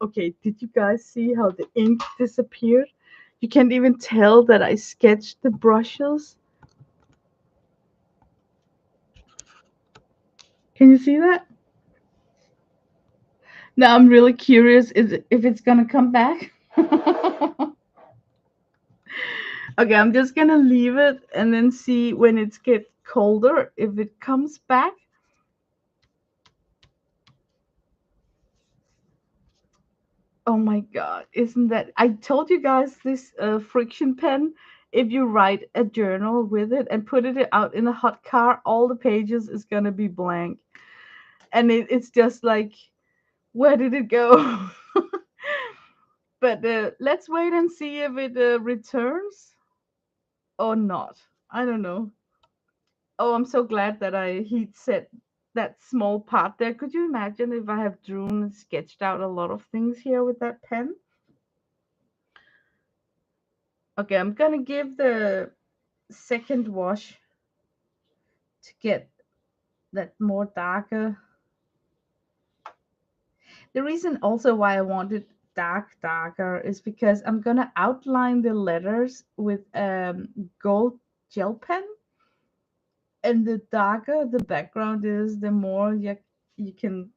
Okay, did you guys see how the ink disappeared? You can't even tell that I sketched the brushes. Can you see that? Now I'm really curious if it's gonna come back. Okay, I'm just gonna leave it and then see when it's get colder if it comes back. Oh my god, isn't that? I told you guys this friction pen. If you write a journal with it and put it out in a hot car, all the pages is gonna be blank, and it's just like, where did it go? But let's wait and see if it returns or not. I don't know. Oh, I'm so glad that I heat set that small part there. Could you imagine if I have drawn and sketched out a lot of things here with that pen? Okay, I'm gonna give the second wash to get that more darker. The reason also why I want it darker is because I'm gonna outline the letters with gold gel pen, and the darker the background is, the more you can,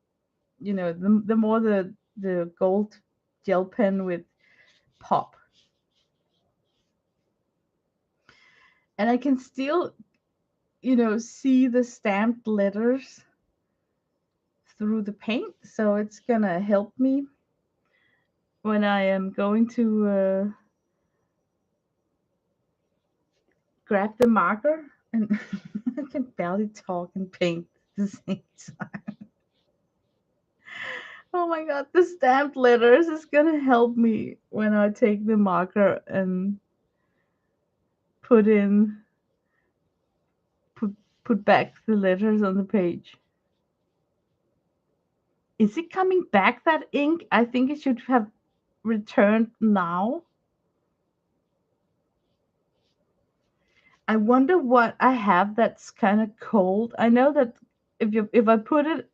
the more the gold gel pen with pop, and I can still, see the stamped letters through the paint, so it's gonna help me when I am going to grab the marker, and I can barely talk and paint at the same time. Oh my god, the stamped letters is gonna help me when I take the marker and put in put put back the letters on the page. Is it coming back, that ink? I think it should have returned now. I wonder what I have that's kind of cold. I know that if I put it,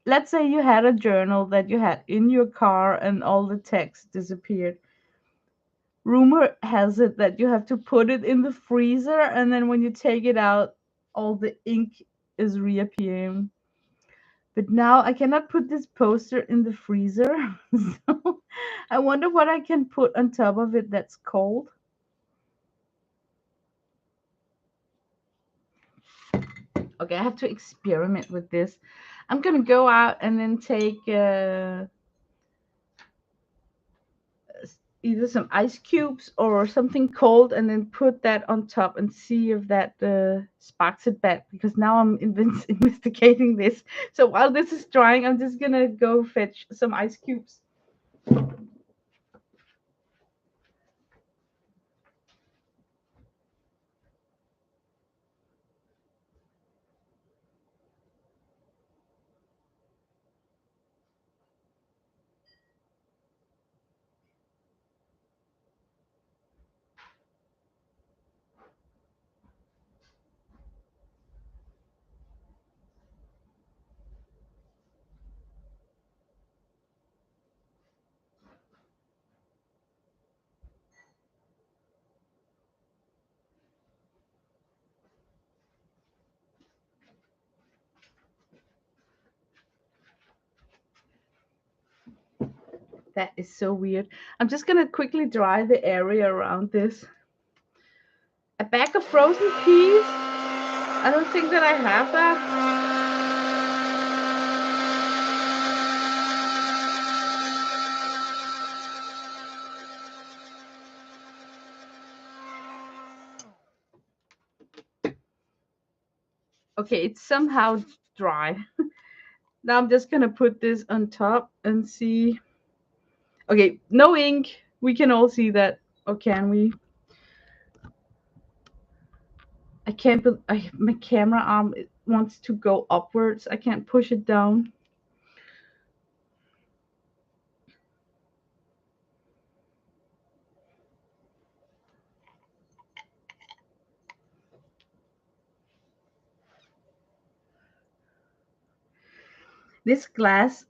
let's say you had a journal that you had in your car and all the text disappeared. Rumor has it that you have to put it in the freezer, and then when you take it out, all the ink is reappearing. But now I cannot put this poster in the freezer. So I wonder what I can put on top of it that's cold. Okay, I have to experiment with this. I'm gonna go out and then take either some ice cubes or something cold and then put that on top and see if that sparks it back, because now I'm investigating this. So while this is drying, I'm just gonna go fetch some ice cubes. That is so weird. I'm just gonna quickly dry the area around this. A bag of frozen peas? I don't think that I have that. Okay, it's somehow dry. Now I'm just gonna put this on top and see. Okay, no ink. We can all see that. Or can we? I can't. My camera arm wants to go upwards. I can't push it down. This glass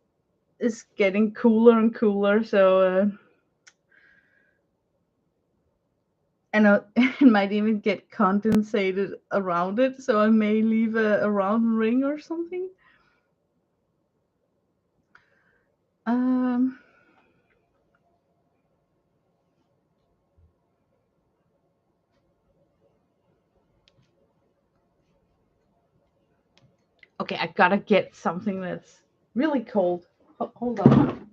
is getting cooler and cooler, so and it might even get condensated around it. So I may leave a round ring or something. Um. Okay, I gotta get something that's really cold. Hold on.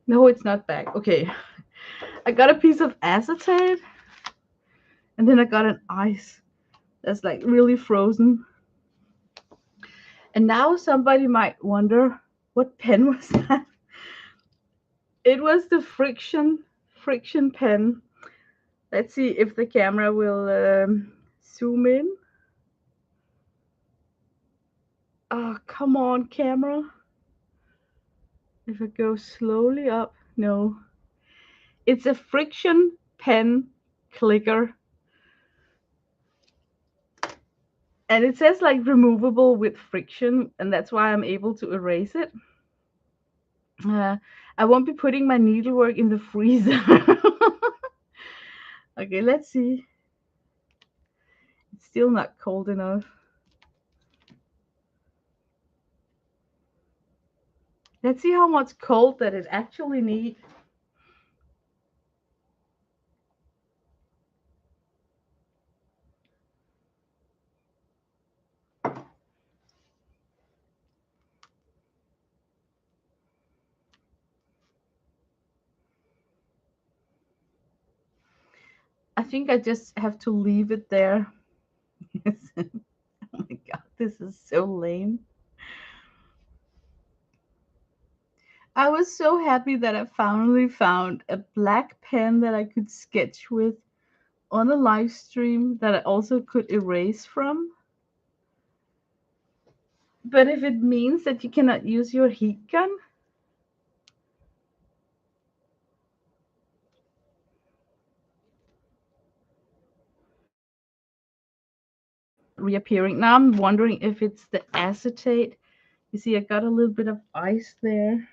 No, it's not back. Okay. I got a piece of acetate and then I got an ice that's like really frozen. And now somebody might wonder, what pen was that? It was the friction pen. Let's see if the camera will zoom in. Oh, come on, camera. If I go slowly up, no. It's a friction pen clicker. And it says like removable with friction, and that's why I'm able to erase it. Uh, I won't be putting my needlework in the freezer. Okay, let's see. It's still not cold enough. Let's see how much cold that it actually needs. I think I just have to leave it there. Oh my god, this is so lame. I was so happy that I finally found a black pen that I could sketch with on a live stream that I also could erase from. But if it means that you cannot use your heat gun, reappearing. Now I'm wondering if it's the acetate. You see, I got a little bit of ice there.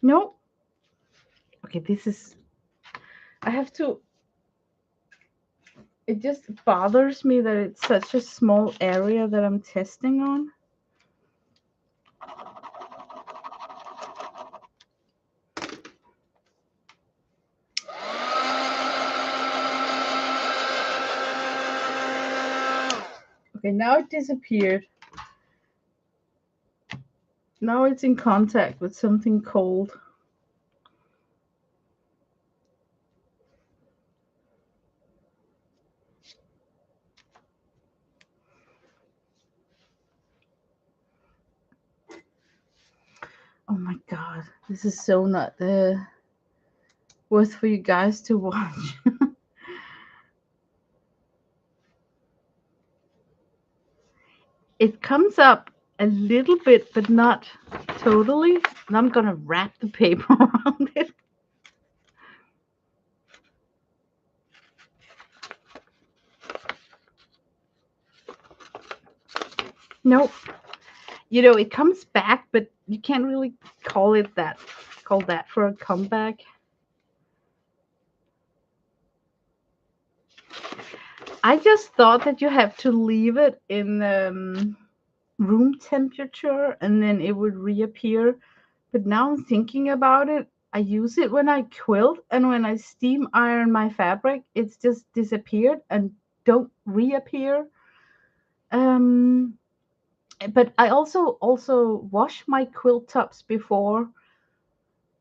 No. Okay, this is. I have to. It just bothers me that it's such a small area that I'm testing on. Okay, now it disappeared. Now it's in contact with something cold. Oh my god, this is so not worth for you guys to watch. It comes up a little bit, but not totally. And I'm gonna wrap the paper around it. Nope. You know, it comes back, but you can't really call it that. Call that for a comeback. I just thought that you have to leave it in room temperature and then it would reappear. But now I'm thinking about it. I use it when I quilt and when I steam iron my fabric, it's just disappeared and don't reappear. Um, but I also wash my quilt tops before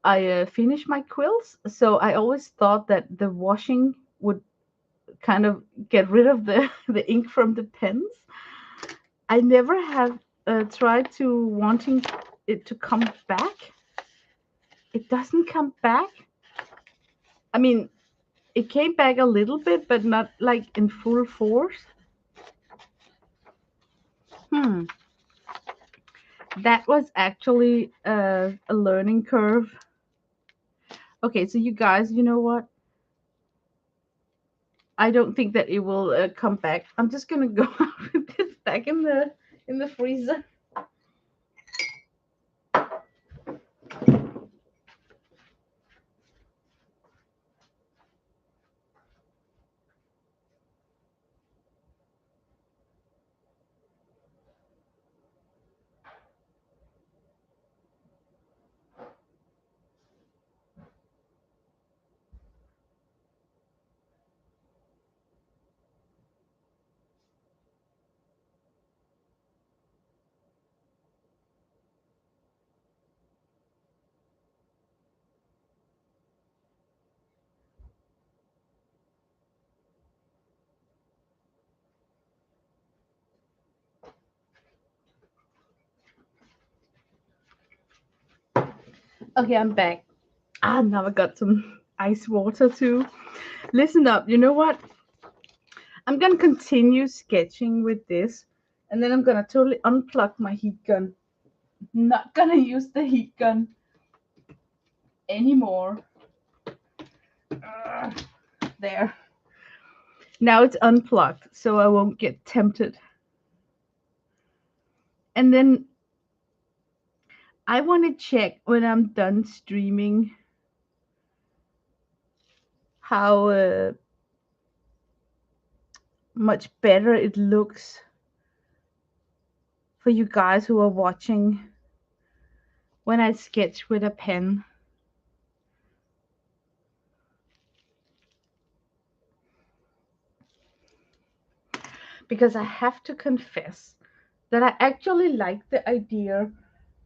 I finish my quilts. So I always thought that the washing would kind of get rid of the the ink from the pens. I never have tried to wanting it to come back. It doesn't come back. I mean, it came back a little bit, but not like in full force. Hmm. That was actually a learning curve. Okay, so you guys, you know what? I don't think that it will come back. I'm just gonna go with this back in the freezer. Okay, I'm back. Ah, now I got some ice water too. Listen up. You know what? I'm gonna continue sketching with this, and then I'm gonna totally unplug my heat gun. Not gonna use the heat gun anymore. Ugh, there. Now it's unplugged, so I won't get tempted. And then I want to check when I'm done streaming how much better it looks for you guys who are watching when I sketch with a pen. Because I have to confess that I actually like the idea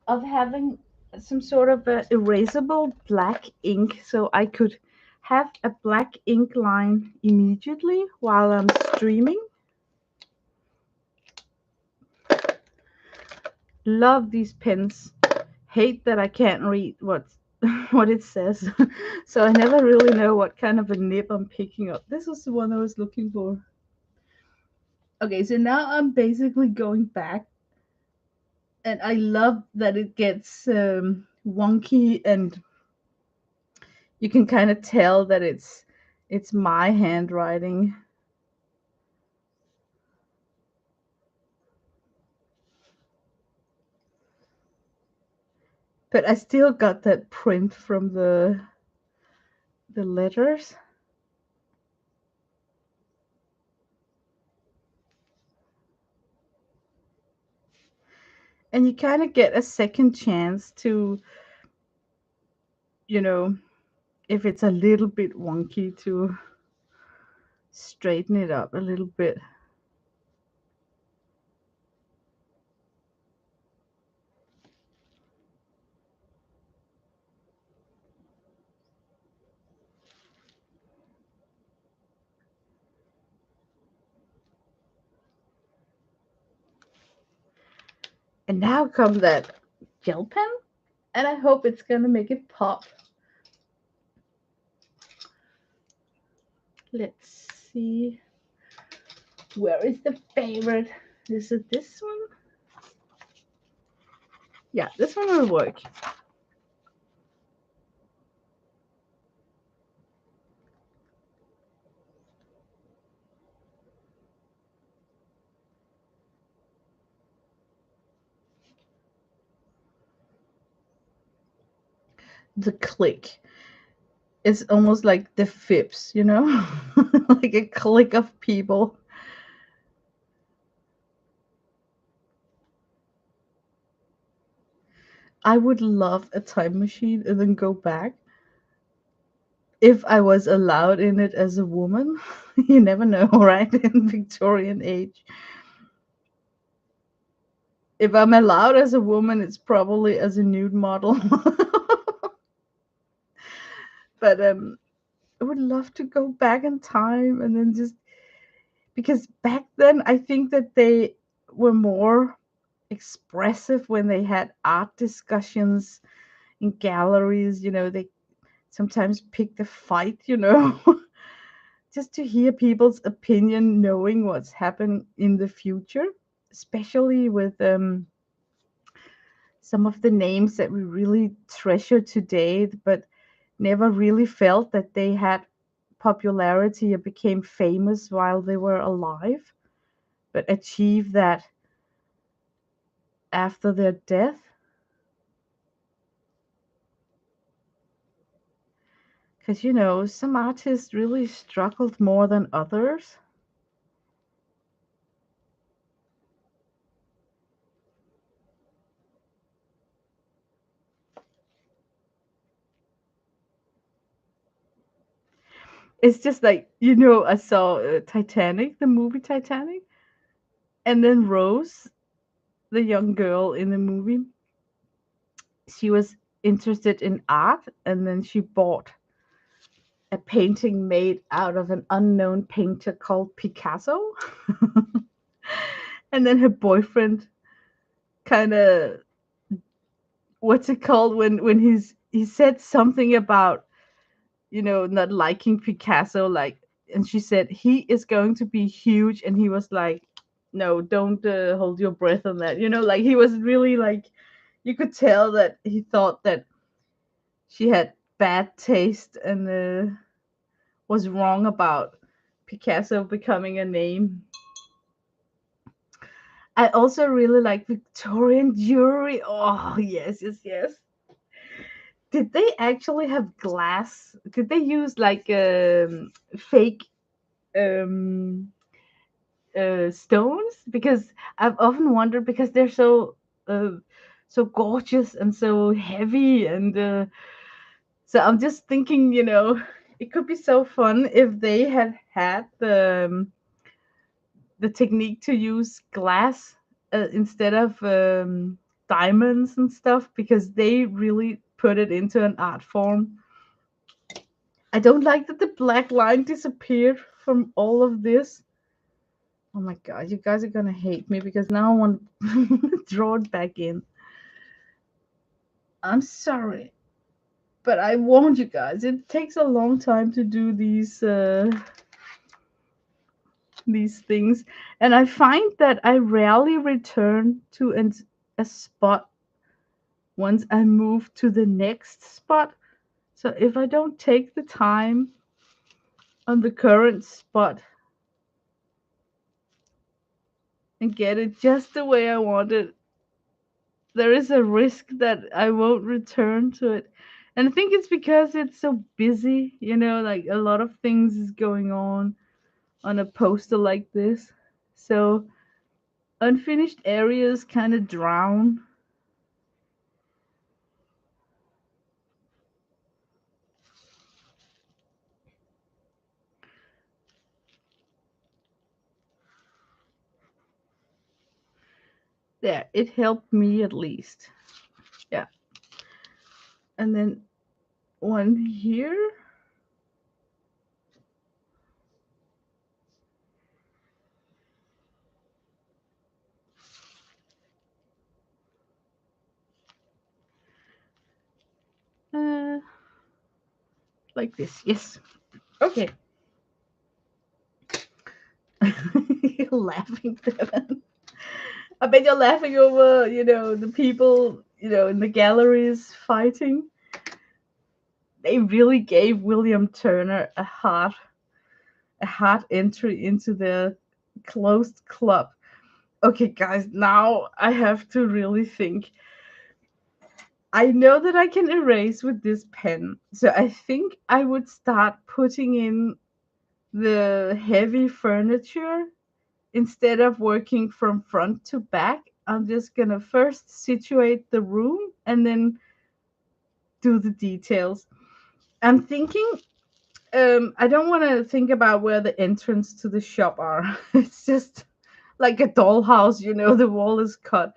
of having some sort of a erasable black ink so I could have a black ink line immediately while I'm streaming. Love these pens. Hate that I can't read what's what it says. So I never really know what kind of a nib I'm picking up. This was the one I was looking for. Okay, so now I'm basically going back, and I love that it gets wonky, and you can kind of tell that it's my handwriting. But I still got that print from the letters. And you kind of get a second chance to, you know, if it's a little bit wonky, to straighten it up a little bit. And now comes that gel pen, and I hope it's gonna make it pop. Let's see. Where is the favorite? Is it this one? Yeah, this one will work. The click. It's almost like the fibs, you know? Like a clique of people. I would love a time machine and then go back if I was allowed in it as a woman. You never know, right? In Victorian age. If I'm allowed as a woman, it's probably as a nude model. But I would love to go back in time and then just because back then I think that they were more expressive when they had art discussions in galleries. They sometimes picked a fight, just to hear people's opinion, knowing what's happening in the future, especially with some of the names that we really treasure today, but never really felt that they had popularity or became famous while they were alive, but achieved that after their death. Because, some artists really struggled more than others. It's just like, I saw Titanic, the movie Titanic, and then Rose, the young girl in the movie, she was interested in art, and then she bought a painting made out of an unknown painter called Picasso. And then her boyfriend kind of, what's it called, when he said something about, not liking Picasso, like, and she said he is going to be huge, and he was like, no, don't hold your breath on that, like he was really like, you could tell that he thought that she had bad taste and was wrong about Picasso becoming a name. I also really like Victorian jewelry. Oh, yes, yes, yes. Did they actually have glass? Did they use like fake um, stones? Because I've often wondered, because they're uh, so gorgeous and so heavy, and so I'm just thinking, it could be so fun if they had had the technique to use glass instead of diamonds and stuff, because they really put it into an art form. I don't like that the black line disappeared from all of this. Oh my god, you guys are gonna hate me because now I want to draw it back in. I'm sorry, But I warned you guys, it takes a long time to do these things, and I find that I rarely return to a spot once I move to the next spot. So if I don't take the time on the current spot and get it just the way I want it, there is a risk that I won't return to it. And I think it's because it's so busy, like a lot of things is going on a poster like this. So unfinished areas kind of drown. There, it helped me at least. Yeah. And then one here. Uh, like this. Yes. Okay. You're laughing, Devin. I bet you're laughing over, the people, in the galleries fighting. They really gave William Turner a hard entry into the closed club. Okay, guys, now I have to really think. I know that I can erase with this pen, so I think I would start putting in the heavy furniture instead of working from front to back. I'm just gonna first situate the room and then do the details. I'm thinking, I don't want to think about where the entrance to the shop are. It's just like a dollhouse, the wall is cut.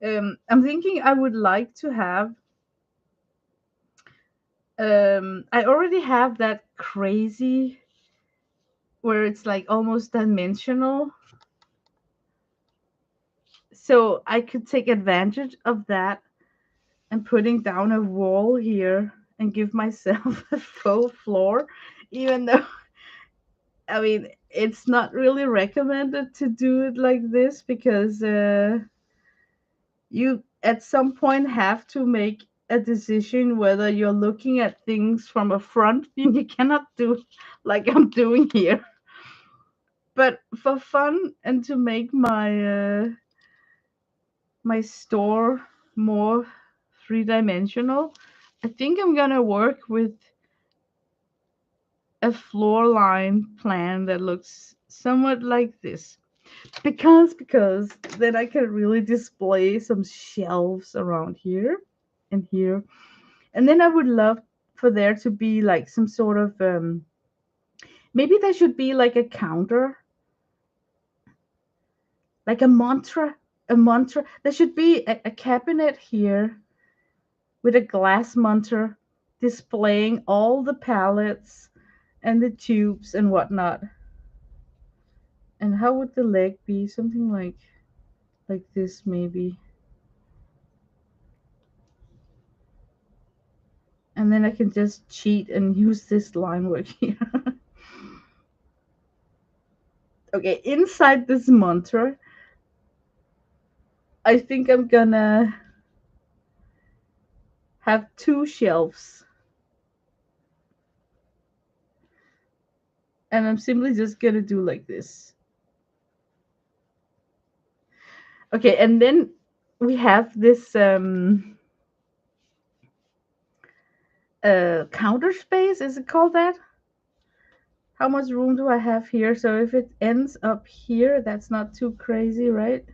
I'm thinking I would like to have. I already have that crazy where it's like almost dimensional, so I could take advantage of that and putting down a wall here and give myself a faux floor, even though I mean it's not really recommended to do it like this because you at some point have to make a decision whether you're looking at things from a front view. You cannot do like I'm doing here. But for fun and to make my store more three-dimensional, I think I'm gonna work with a floor line plan that looks somewhat like this. Because then I can really display some shelves around here and here. And then I would love for there to be like some sort of maybe there should be like a counter, like a mantra. There should be a cabinet here with a glass monster displaying all the palettes and the tubes and whatnot. And how would the leg be? Something like this maybe. And then I can just cheat and use this line work here. Okay, inside this monster, I think I'm gonna have two shelves. And I'm simply just gonna do like this. Okay, and then we have this counter space. Is it called that? How much room do I have here? So if it ends up here, that's not too crazy, right?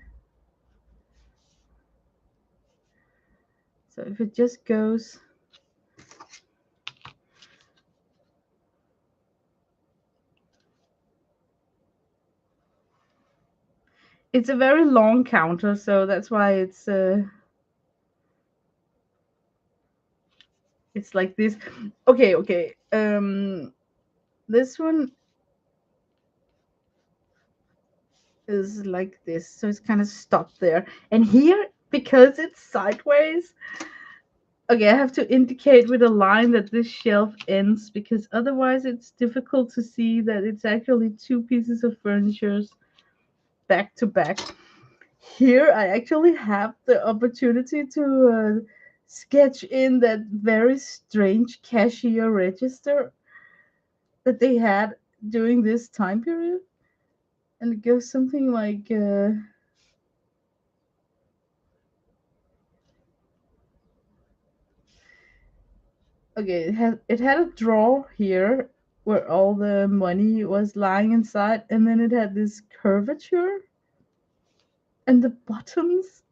So if it just goes. It's a very long counter, so that's why it's like this. Okay. This one is like this, so it's kind of stopped there. And here, because it's sideways, Okay, I have to indicate with a line that this shelf ends because otherwise it's difficult to see that it's actually two pieces of furniture back to back. Here, I actually have the opportunity to sketch in that very strange cashier register that they had during this time period. And it goes something like okay, it had a drawer here where all the money was lying inside, and then it had this curvature, and the buttons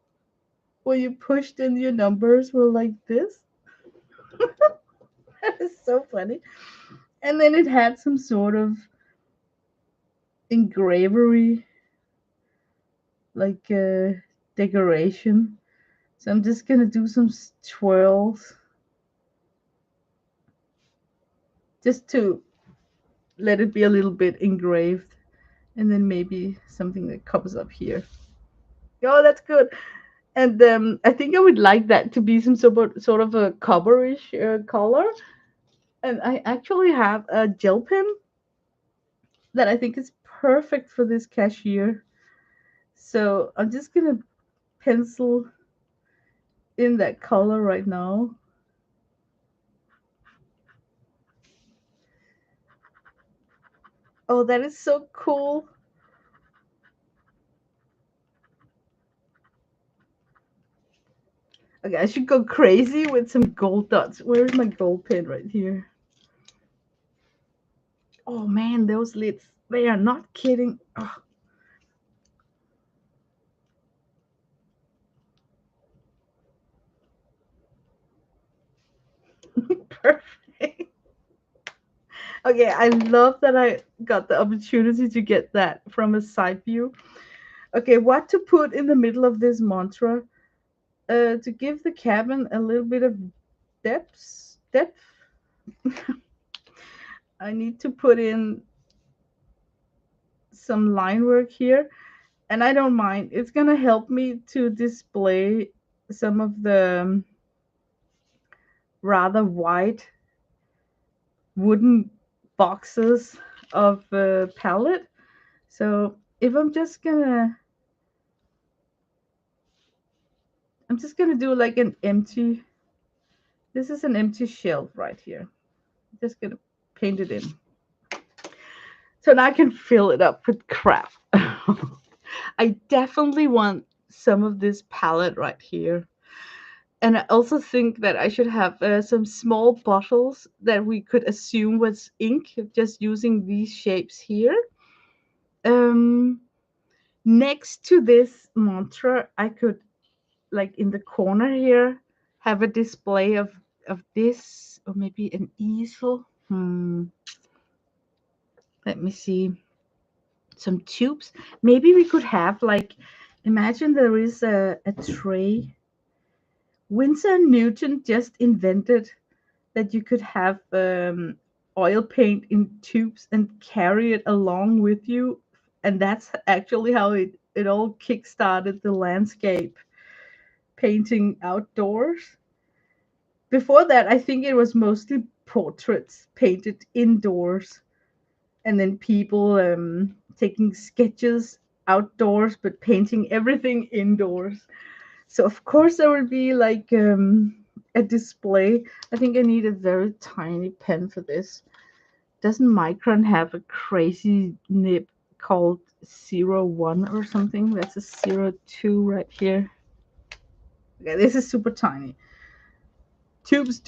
where you pushed in your numbers were like this. That is so funny. And then it had some sort of engravery, like decoration. So I'm just gonna do some twirls just to let it be a little bit engraved, and then maybe something that comes up here. Oh, that's good. And I think I would like that to be some sort of a cobberish color. And I actually have a gel pen that I think is perfect for this cashier. So I'm just gonna pencil in that color right now. Oh, that is so cool. Okay, I should go crazy with some gold dots. Where's my gold pen? Right here. Oh man, those lids. They are not kidding. Oh, perfect. Okay, I love that I got the opportunity to get that from a side view. Okay, what to put in the middle of this mantra? To give the cabin a little bit of depth. I need to put in some line work here, and I don't mind. It's gonna help me to display some of the rather wide wooden boxes of palette. So if I'm just gonna do like an empty. This is an empty shelf right here. I'm just gonna paint it in. So now I can fill it up with crap. I definitely want some of this palette right here. And I also think that I should have some small bottles that we could assume was ink, just using these shapes here. Um, Next to this mantra, I could, like in the corner here, have a display of this, or maybe an easel. Let me see. Some tubes. Maybe we could have like, imagine there is a tray. Winsor Newton just invented that you could have oil paint in tubes and carry it along with you. And that's actually how it all kickstarted the landscape painting outdoors. Before that, I think it was mostly portraits painted indoors, and then people taking sketches outdoors but painting everything indoors. So of course there will be like a display. I think I need a very tiny pen for this. Doesn't Micron have a crazy nib called 01 or something? That's a 02 right here. Okay, this is super tiny. Tubes.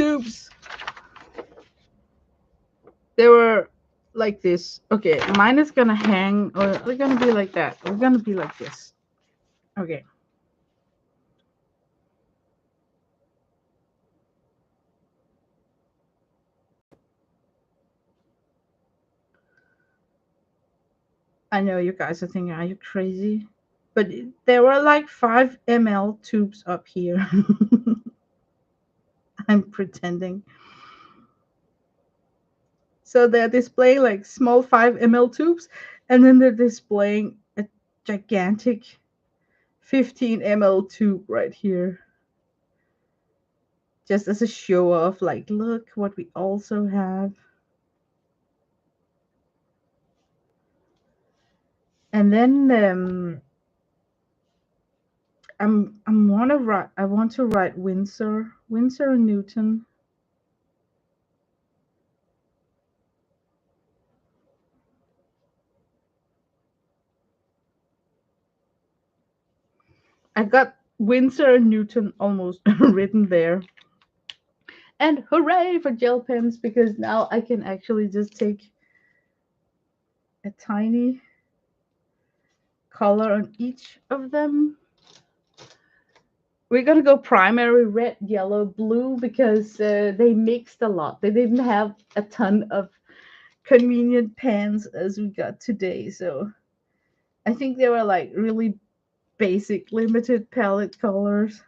They were like this. Okay, mine is gonna hang, or they're gonna be like that. We're gonna be like this. Okay. I know you guys are thinking, are you crazy? But there were like 5 ml tubes up here. I'm pretending. So they're displaying like small 5 ml tubes, and then they're displaying a gigantic 15 ml tube right here. just as a show off, like, look what we also have. And then I want to write Windsor and Newton. I got Windsor and Newton almost written there. And hooray for gel pens, because now I can actually just take a tiny color on each of them. We're gonna go primary red, yellow, blue because they mixed a lot. They didn't have a ton of convenient pens as we got today. So I think they were like really basic, limited palette colors.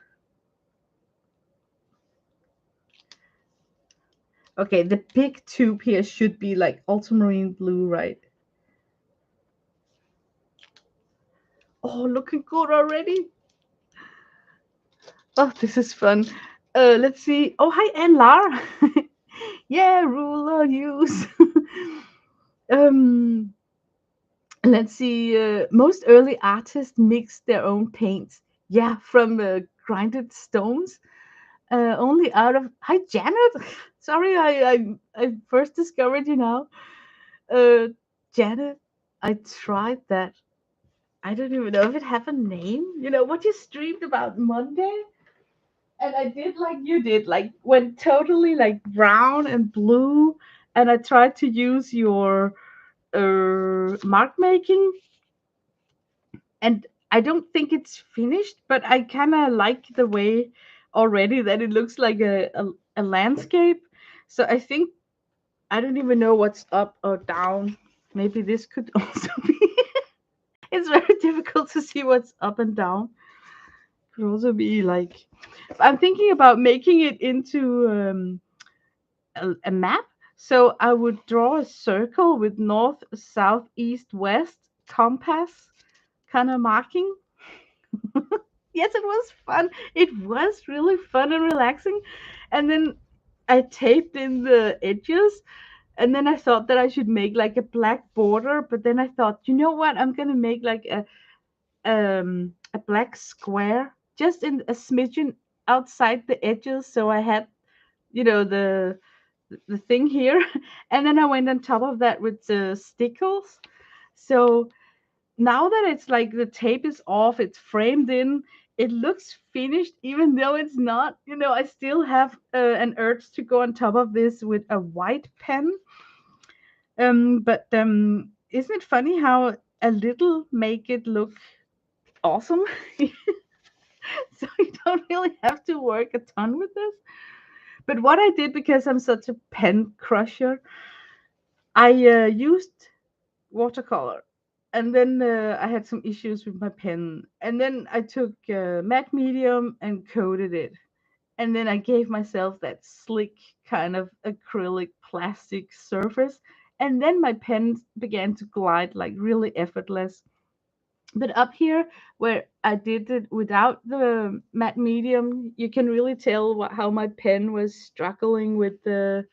Okay, the big tube here should be like ultramarine blue, right? Oh, looking good already. Oh, this is fun. Let's see. Oh, hi, Anne Lar. Yeah, ruler use. um, let's see. Most early artists mixed their own paints. Yeah, from grinded stones. Only out of. Hi, Janet. Sorry, I first discovered you now. Uh, Janet, I tried that. I don't even know if it have a name. You know what you streamed about Monday? And I did like you did, like went totally like brown and blue. And I tried to use your mark making, and I don't think it's finished, but I kind of like the way already that it looks like a landscape. So I think I don't even know what's up or down. Maybe this could also be. It's very difficult to see what's up and down. Could also be like I'm thinking about making it into a map. So I would draw a circle with north, south, east, west compass kind of marking. Yes, it was fun. It was really fun and relaxing. And then I taped in the edges. And then I thought that I should make like a black border. But then I thought, you know what? I'm going to make like a black square just in a smidgen outside the edges. So I had, the thing here. And then I went on top of that with the stickles. So now that it's like the tape is off, it's framed in, it looks finished, even though it's not. I still have an urge to go on top of this with a white pen. But isn't it funny how a little make it look awesome? So you don't really have to work a ton with this. But what I did, because I'm such a pen crusher, I used watercolor. And then I had some issues with my pen. And then I took matte medium and coated it. And then I gave myself that slick kind of acrylic plastic surface. And then my pen began to glide like really effortless. But up here, where I did it without the matte medium, you can really tell how my pen was struggling with the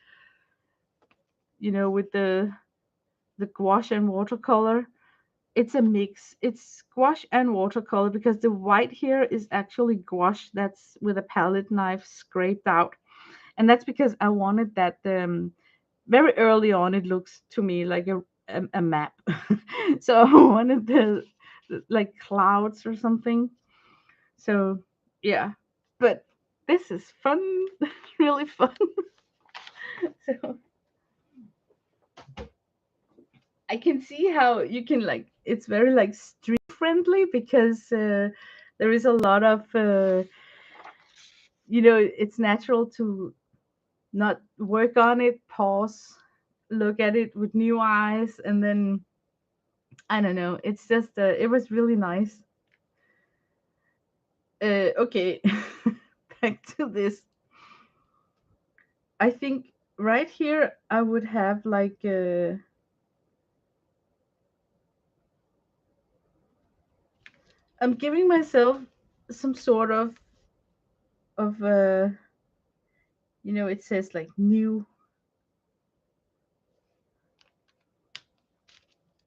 gouache and watercolor. It's a mix. It's gouache and watercolor, because the white here is actually gouache that's with a palette knife scraped out. And that's because I wanted that very early on it looks to me like a map. So I wanted the like clouds or something. So yeah. But this is fun. Really fun. So I can see how you can like it's very like street friendly, because there is a lot of it's natural to not work on it, pause, look at it with new eyes, and then I don't know. It's just it was really nice. Okay, back to this. I think right here I would have like I'm giving myself some sort of It says like new.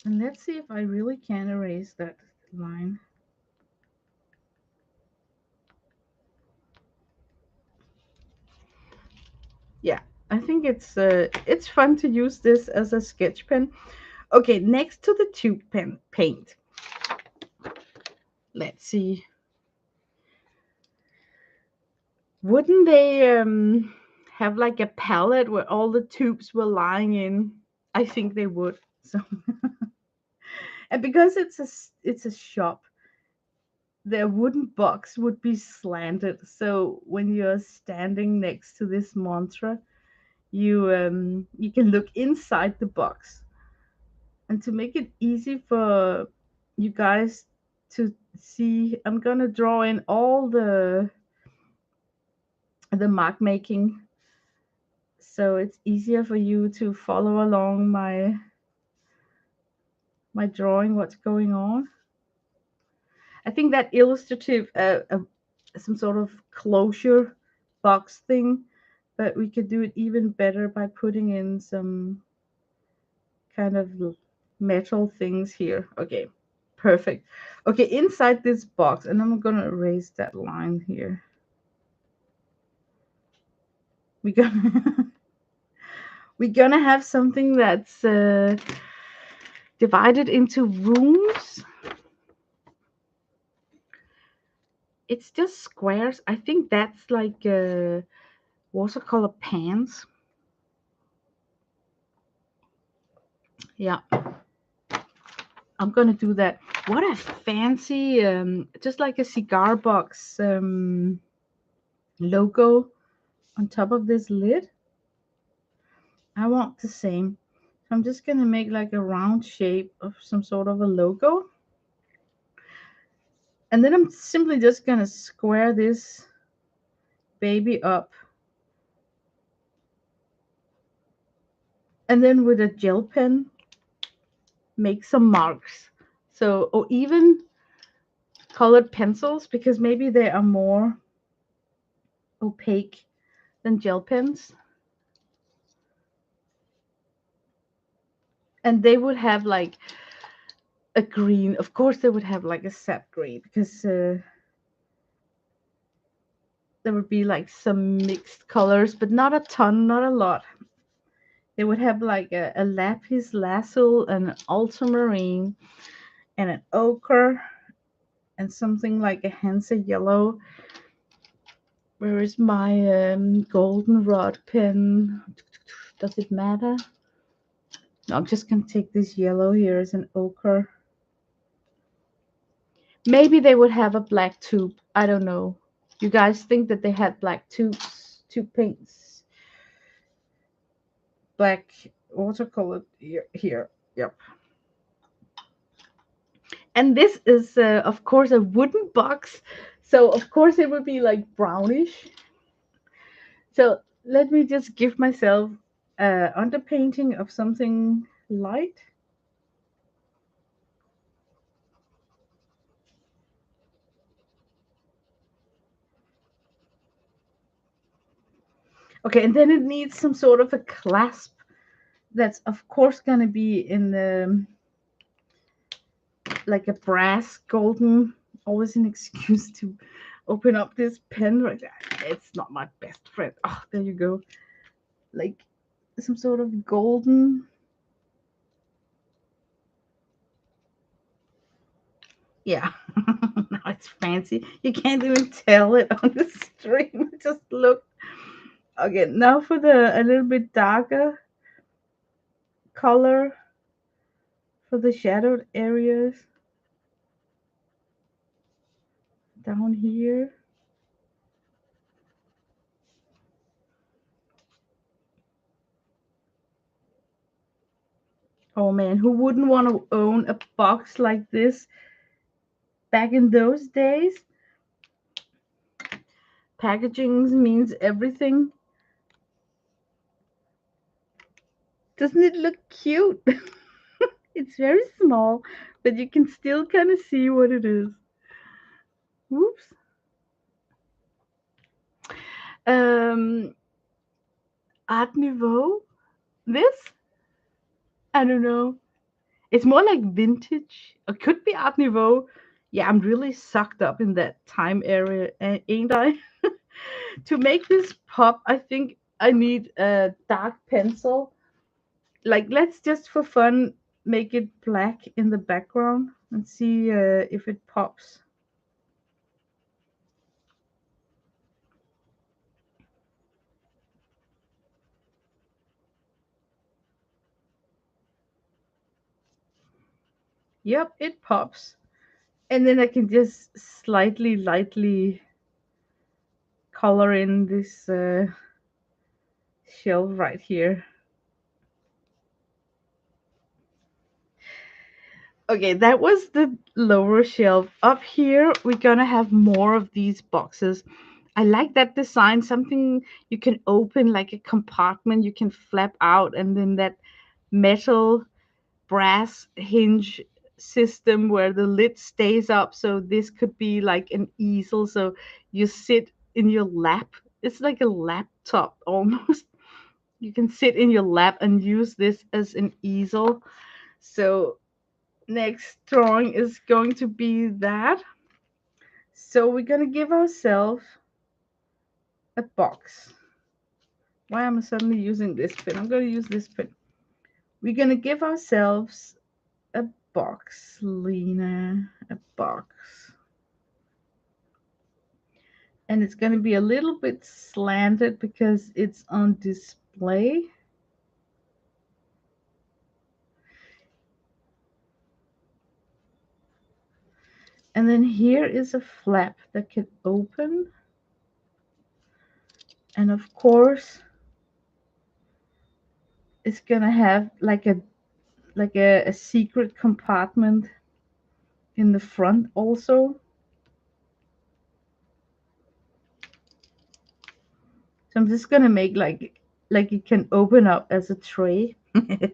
And let's see if I really can erase that line. Yeah, I think it's fun to use this as a sketch pen. Okay, next to the tube pen paint. Let's see. Wouldn't they have like a palette where all the tubes were lying in? I think they would. So, and because it's a shop, their wooden box would be slanted. So when you're standing next to this mantra, you can look inside the box. And to make it easy for you guys to see, I'm gonna draw in all the mark making, so it's easier for you to follow along my drawing, what's going on. I think that illustrative, some sort of closure box thing, but we could do it even better by putting in some kind of metal things here. Okay, perfect. Okay, inside this box, and I'm gonna erase that line here. We're gonna we're gonna have something that's divided into rooms. It's just squares. I think that's like watercolor pans. Yeah, I'm gonna do that. What a fancy, just like a cigar box logo on top of this lid. I want the same. So I'm just gonna make like a round shape of some sort of a logo. And then I'm simply just gonna square this baby up. And then with a gel pen, make some marks. So, or even colored pencils, because maybe they are more opaque than gel pens. And they would have like a green. Of course, they would have like a sap green because there would be like some mixed colors, but not a ton, not a lot. They would have like a lapis lazuli, an ultramarine, and an ochre, and something like a Hansa yellow. Where is my goldenrod pen? Does it matter? No, I'm just gonna take this yellow here as an ochre. Maybe they would have a black tube. I don't know. You guys think that they had black tubes, tube paints, black watercolor here. Yep. And this is, of course, a wooden box. So, of course, it would be like brownish. So, let me just give myself underpainting of something light. Okay, and then it needs some sort of a clasp that's, of course, going to be in the like a brass golden. Always an excuse to open up this pen right there. It's not my best friend. Oh, there you go. Like some sort of golden. Yeah, now it's fancy. You can't even tell it on the stream. Just look. Okay, now for the a little bit darker color for the shadowed areas down here. Oh man, who wouldn't want to own a box like this back in those days? Packaging means everything. Doesn't it look cute? It's very small, but you can still kind of see what it is. Whoops. Um, Art Nouveau? This? I don't know. It's more like vintage. It could be Art Nouveau. Yeah, I'm really sucked up in that time area, ain't I? To make this pop, I think I need a dark pencil. Like, let's just for fun make it black in the background and see if it pops. Yep, it pops. And then I can just slightly, lightly color in this shelf right here. Okay, that was the lower shelf. Up here, we're gonna have more of these boxes. I like that design, something you can open like a compartment, you can flap out, and then that metal brass hinge system where the lid stays up. So this could be like an easel. So you sit in your lap. It's like a laptop almost. You can sit in your lap and use this as an easel. So next drawing is going to be that. So we're going to give ourselves a box. Why am I suddenly using this pen? I'm going to use this pen. We're going to give ourselves a box, Lena, a box. And it's going to be a little bit slanted because it's on display. And then here is a flap that can open. And of course, it's going to have like a secret compartment in the front also. So I'm just going to make like it can open up as a tray. A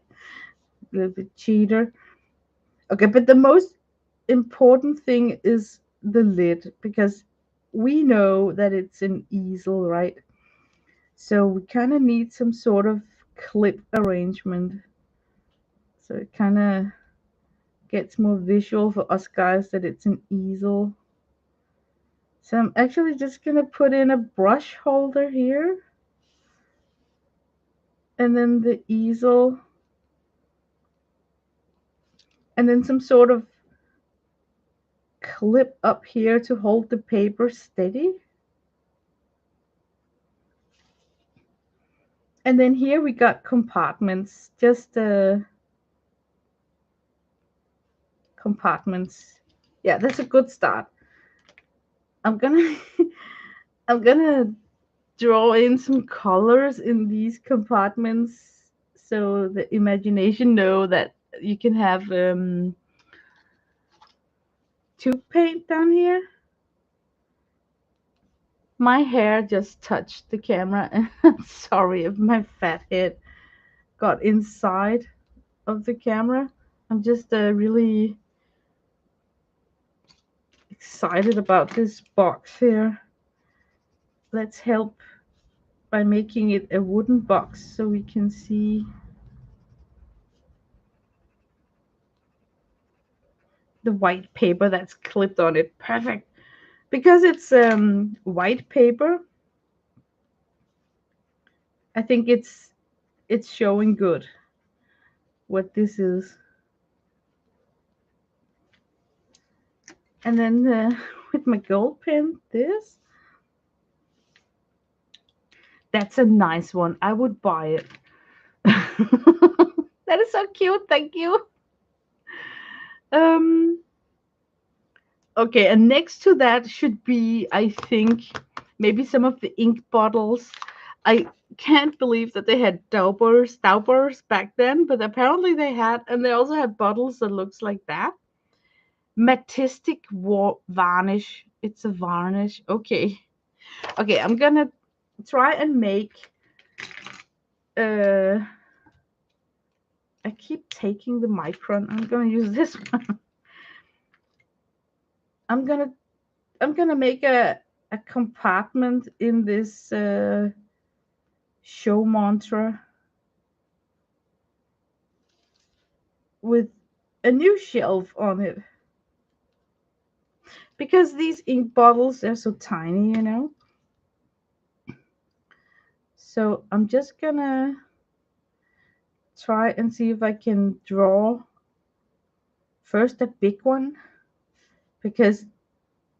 little bit cheater. Okay, but the most important thing is the lid because we know that it's an easel, right? So we kind of need some sort of clip arrangement. So it kind of gets more visual for us guys that it's an easel. So I'm actually just going to put in a brush holder here. And then the easel. And then some sort of clip up here to hold the paper steady. And then here we got compartments, just compartments. Yeah, that's a good start. I'm gonna I'm gonna draw in some colors in these compartments so the imagination know that you can have tube paint down here. My hair just touched the camera and I'm sorry if my fat head got inside of the camera. I'm just really excited about this box here. Let's help by making it a wooden box so we can see the white paper that's clipped on it. Perfect. Because it's white paper, I think it's showing good what this is. And then with my gold pen, that's a nice one. I would buy it. That is so cute. Thank you. Um, okay, and next to that should be, I think, maybe some of the ink bottles. I can't believe that they had daubers back then, but apparently they had, and they also had bottles that looks like that. Matistic varnish. It's a varnish. Okay. Okay, I'm gonna try and make uh I keep taking the micron. I'm gonna use this one. I'm gonna I'm gonna make a compartment in this show mantra with a new shelf on it. Because these ink bottles, they're so tiny, you know. So I'm just gonna try and see if I can draw first a big one, because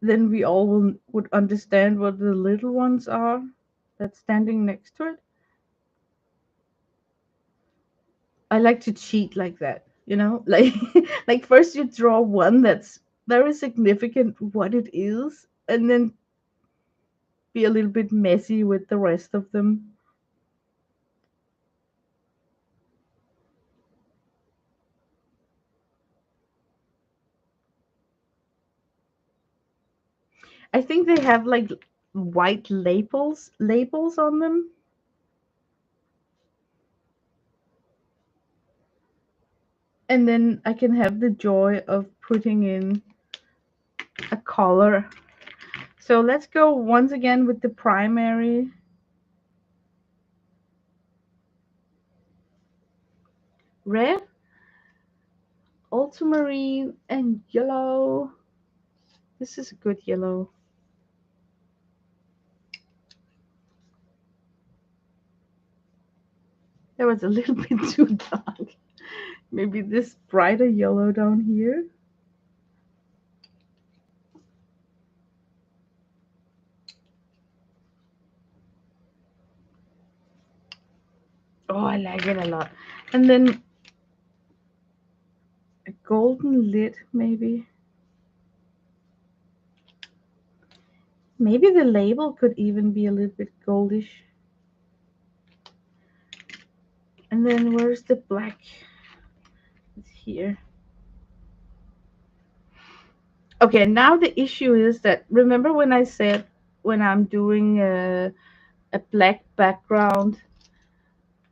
then we all would understand what the little ones are that's standing next to it. I like to cheat like that, you know, like like first you draw one that's very significant what it is, and then be a little bit messy with the rest of them. I think they have like white labels on them, and then I can have the joy of putting in a color. So let's go once again with the primary red, ultramarine, and yellow. This is a good yellow. That was a little bit too dark. Maybe this brighter yellow down here. Oh, I like it a lot. And then a golden lid, maybe. Maybe the label could even be a little bit goldish. And then where's the black? It's here. Okay, now the issue is that remember when I said when I'm doing a black background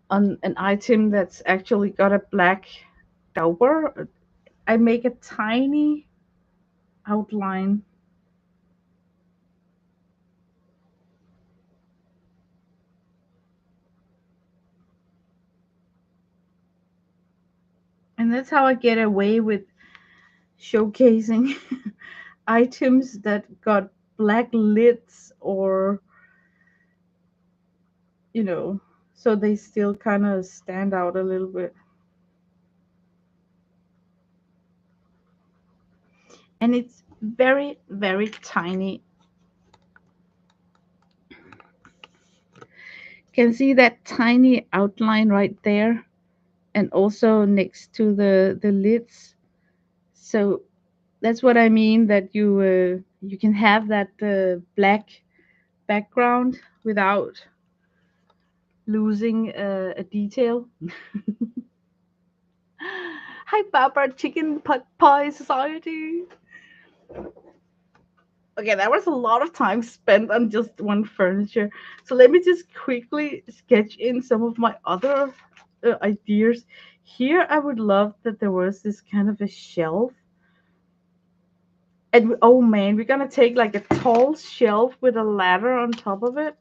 on an item that's actually got a black dauber, I make a tiny outline, and that's how I get away with showcasing items that got black lids, or you know, so they still kind of stand out a little bit. And it's very, very tiny. Can see that tiny outline right there, and also next to the lids. So that's what I mean, that you can have that black background without losing a detail. Hi, Papa Chicken Pot Pie Society. Okay, that was a lot of time spent on just one furniture. So let me just quickly sketch in some of my other ideas. Here, I would love that there was this kind of a shelf. And oh man, we're gonna take like a tall shelf with a ladder on top of it.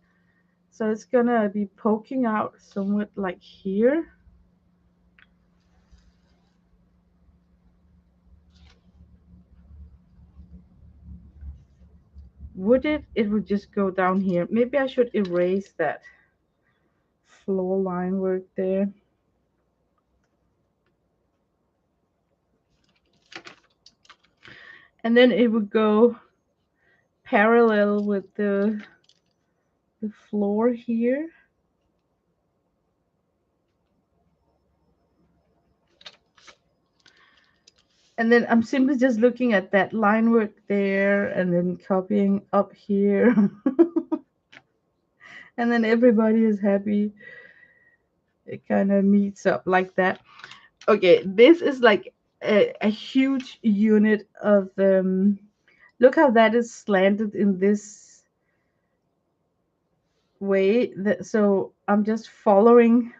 So it's gonna be poking out somewhat like here. Would it? It would just go down here. Maybe I should erase that floor line work there. And then it would go parallel with the floor here. And then I'm simply just looking at that line work there and then copying up here. And then everybody is happy. It kind of meets up like that. Okay, this is like a huge unit of look how that is slanted in this way. That so I'm just following,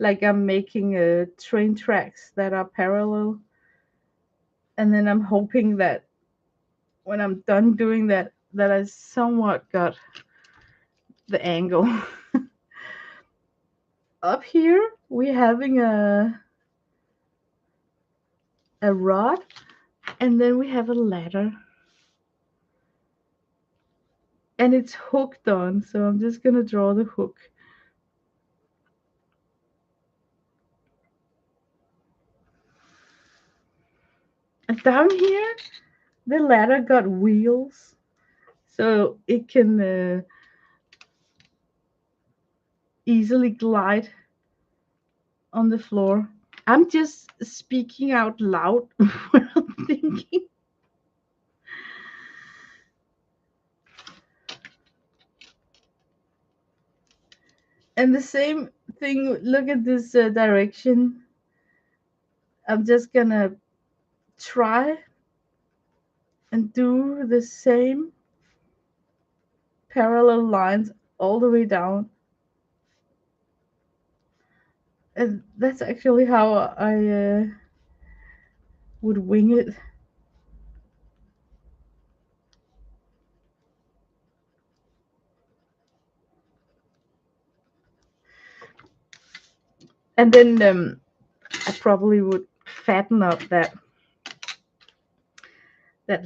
like I'm making train tracks that are parallel, and then I'm hoping that when I'm done doing that I somewhat got the angle. up here we're having a rod, and then we have a ladder, and it's hooked on. So I'm just gonna draw the hook. And down here, the ladder got wheels, so it can easily glide on the floor. I'm just speaking out loud what I'm thinking. And the same thing, look at this direction. I'm just gonna try and do the same parallel lines all the way down. And that's actually how I would wing it. And then I probably would fatten up that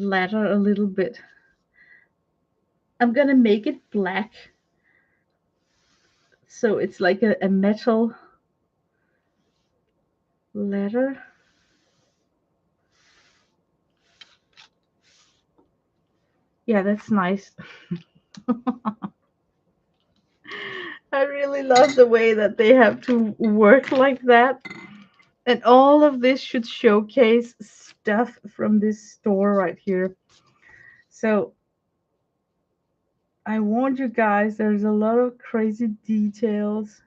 ladder a little bit. I'm gonna make it black, so it's like a metal ladder. Yeah, that's nice. I really love the way that they have to work like that. And all of this should showcase stuff from this store right here. So I warned you guys, there's a lot of crazy details.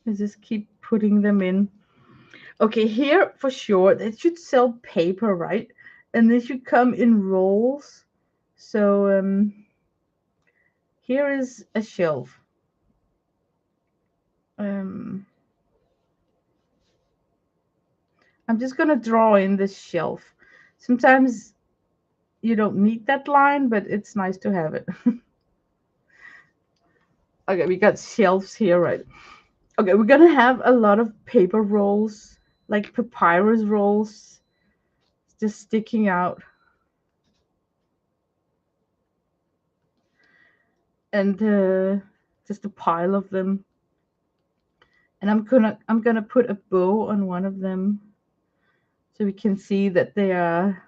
I just keep putting them in. Okay, here for sure, they should sell paper, right? And they should come in rolls. So here is a shelf. Um, I'm just gonna draw in this shelf. Sometimes you don't need that line, but it's nice to have it. Okay, we got shelves here, right? Okay, we're gonna have a lot of paper rolls, like papyrus rolls, just sticking out. And just a pile of them. And I'm gonna put a bow on one of them so we can see that they are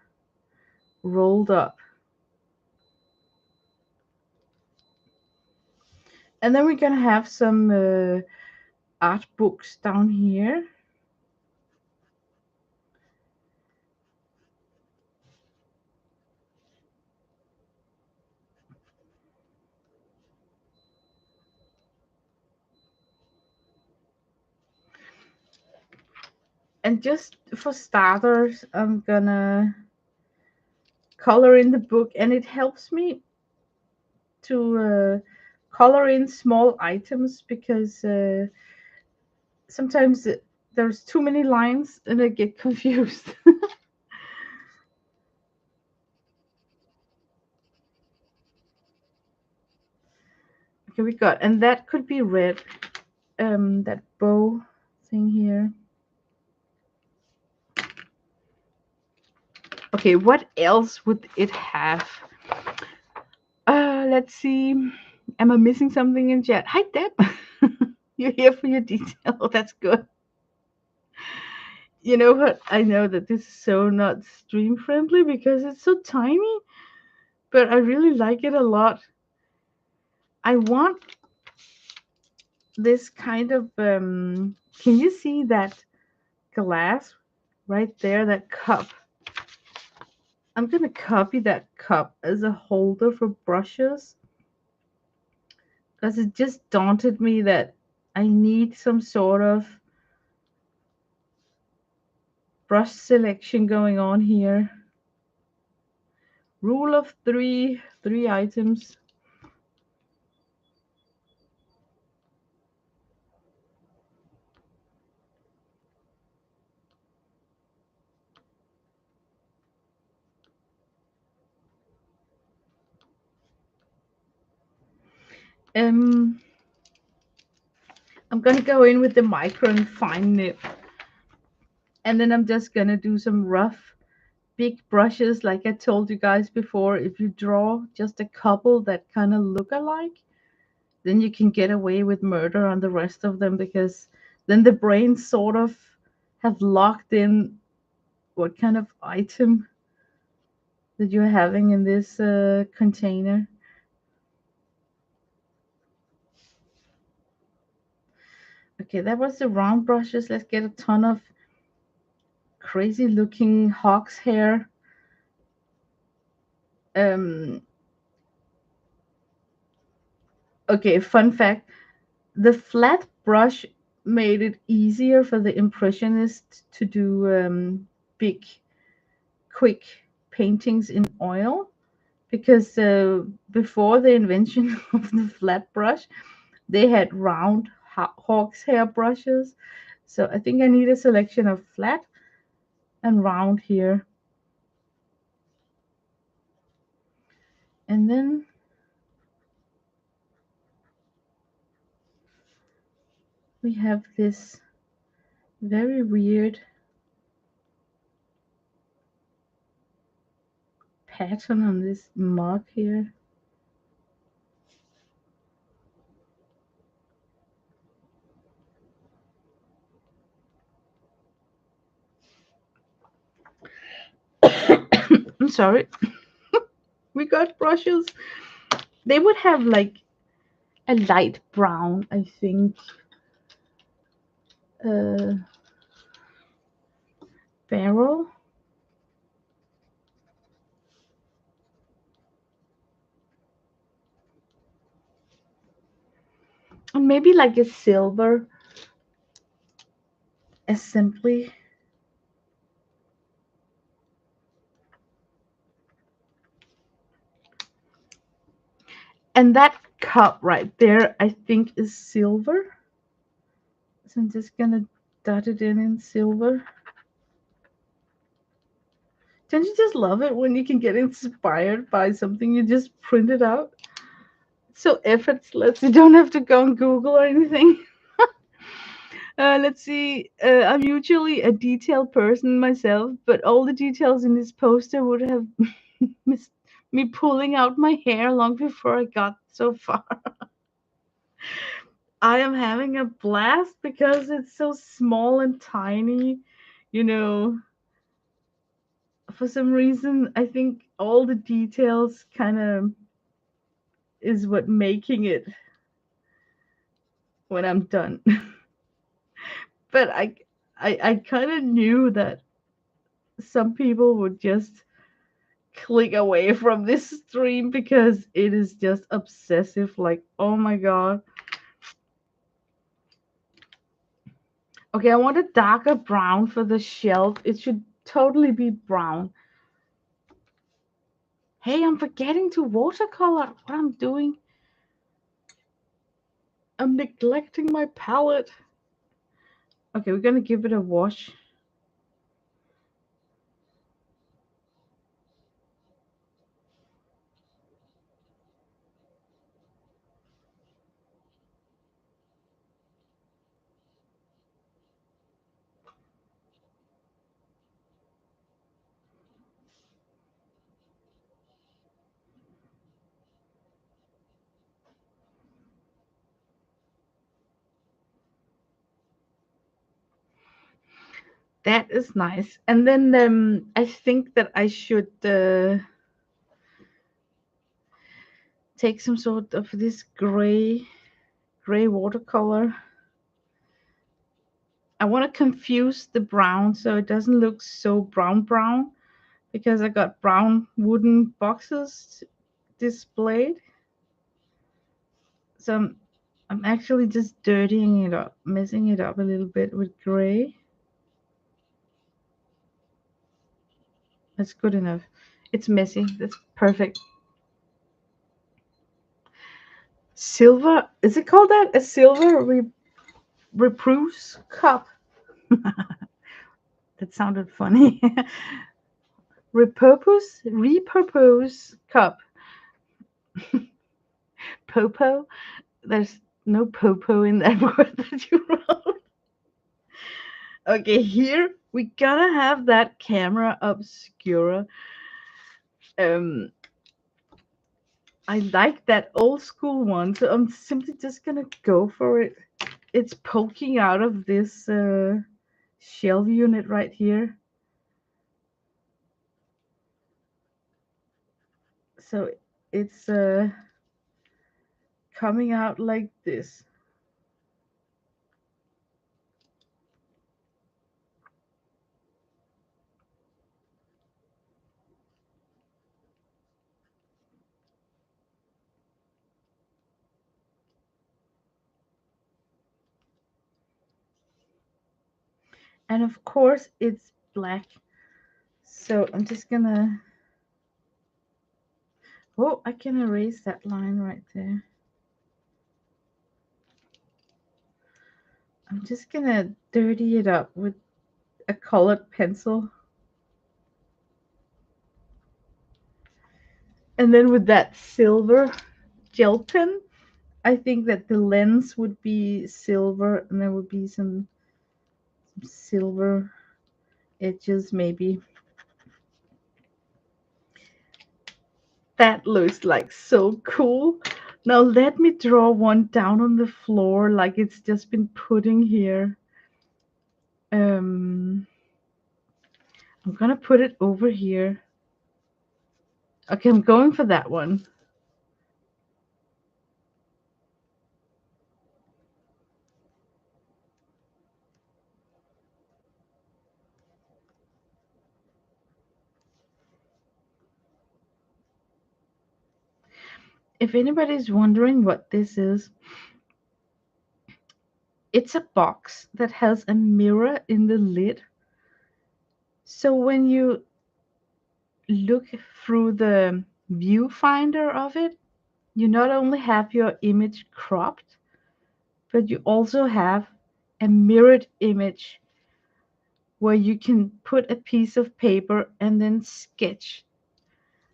rolled up. And then we're gonna have some art books down here. And just for starters, I'm gonna color in the book, and it helps me to color in small items because sometimes there's too many lines and I get confused. Okay, we got, and that could be red. That bow thing here. Okay, what else would it have? Let's see. Am I missing something in chat? Hi, Deb. You're here for your detail. That's good. You know what? I know that this is so not stream friendly because it's so tiny, but I really like it a lot. I want this kind of can you see that glass right there, that cup? I'm gonna copy that cup as a holder for brushes because it just daunted me that I need some sort of brush selection going on here. Rule of three items. Um, I'm gonna go in with the micro and fine nib, and then I'm just gonna do some rough, big brushes, like I told you guys before. If you draw just a couple that kind of look alike, then you can get away with murder on the rest of them, because then the brain sort of have locked in what kind of item that you're having in this container. Okay, that was the round brushes. Let's get a ton of crazy looking hawk's hair. Um, okay, fun fact, the flat brush made it easier for the impressionist to do big, quick paintings in oil, because before the invention of the flat brush, they had round hawk's hair brushes. So I think I need a selection of flat and round here. And then we have this very weird pattern on this mug here. I'm sorry. We got brushes. They would have like a light brown, I think, uh, barrel. And maybe like a silver assembly. And that cup right there, I think, is silver. So I'm just gonna dot it in silver. Don't you just love it when you can get inspired by something you just printed out? It's so effortless. You don't have to go on Google or anything. Let's see. I'm usually a detailed person myself, but all the details in this poster would have missed me pulling out my hair long before I got so far. I am having a blast because it's so small and tiny. You know, for some reason, I think all the details kind of is what making it when I'm done. But I kind of knew that some people would just click away from this stream because it is just obsessive. Like, oh my god. Okay, I want a darker brown for the shelf. It should totally be brown. Hey, I'm forgetting to watercolor. What I'm doing? I'm neglecting my palette. Okay, we're gonna give it a wash. That is nice. And then I think that I should take some sort of this gray watercolor. I want to confuse the brown so it doesn't look so brown, because I got brown wooden boxes displayed. So I'm actually just dirtying it up, messing it up a little bit with gray. That's good enough. It's messy. That's perfect. Silver, is it called that? A silver reprise cup. That sounded funny. Repurpose cup. Popo. There's no popo in that word that you wrote. Okay, here we gotta have that camera obscura. Um, I like that old school one, so I'm simply just gonna go for it. It's poking out of this shelf unit right here. So it's coming out like this. And of course it's black. So I'm just gonna, oh, I can erase that line right there. I'm just gonna dirty it up with a colored pencil. And then with that silver gel pen, I think that the lens would be silver and there would be some silver edges maybe. That looks like so cool. Now let me draw one down on the floor like it's just been put in here. Um, I'm gonna put it over here. Okay, I'm going for that one. If anybody's wondering what this is, it's a box that has a mirror in the lid. So when you look through the viewfinder of it, you not only have your image cropped, but you also have a mirrored image where you can put a piece of paper and then sketch.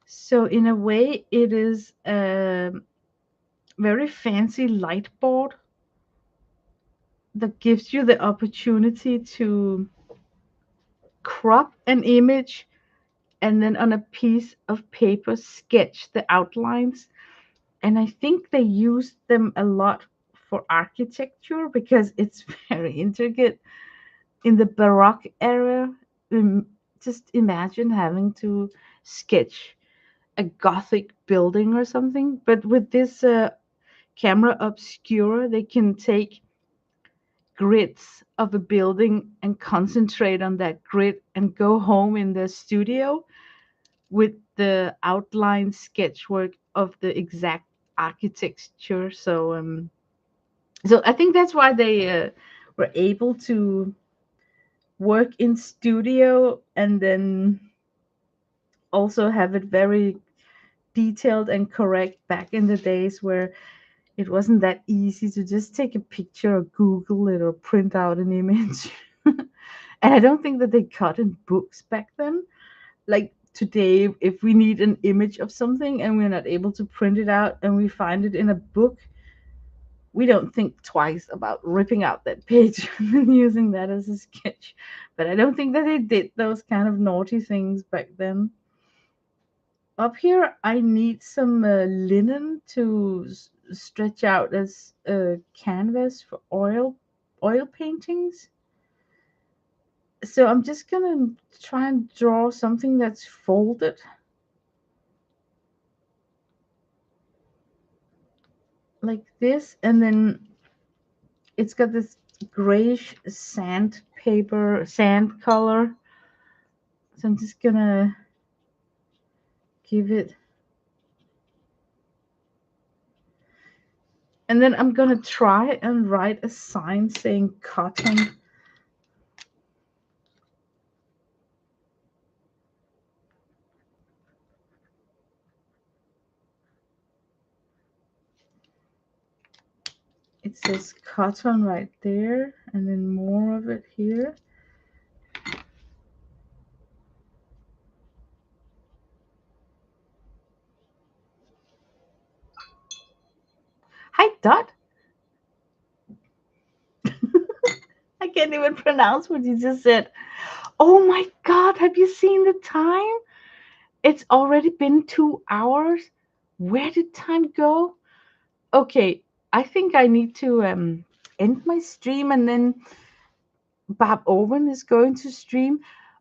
So in a way, it is a very fancy light board that gives you the opportunity to crop an image and then on a piece of paper sketch the outlines. And I think they use them a lot for architecture because it's very intricate in the Baroque era. um, just imagine having to sketch a Gothic building or something. But with this camera obscura, they can take grids of a building and concentrate on that grid and go home in the studio with the outline sketchwork of the exact architecture. So I think that's why they were able to work in studio and then also have it very detailed and correct back in the days where it wasn't that easy to just take a picture or Google it or print out an image. And I don't think that they cut in books back then. Like today, if we need an image of something and we're not able to print it out and we find it in a book, we don't think twice about ripping out that page and using that as a sketch. But I don't think that they did those kind of naughty things back then. Up here, I need some linen to stretch out as a canvas for oil paintings. So I'm just gonna try and draw something that's folded like this, and then it's got this grayish sand color. So I'm just gonna give it, and then I'm gonna try and write a sign saying cotton. It says cotton right there, and then more of it here. Hi Dot? I can't even pronounce what you just said. Oh my God, have you seen the time? It's already been 2 hours. Where did time go? Okay, I think I need to end my stream and then Bob Owen is going to stream.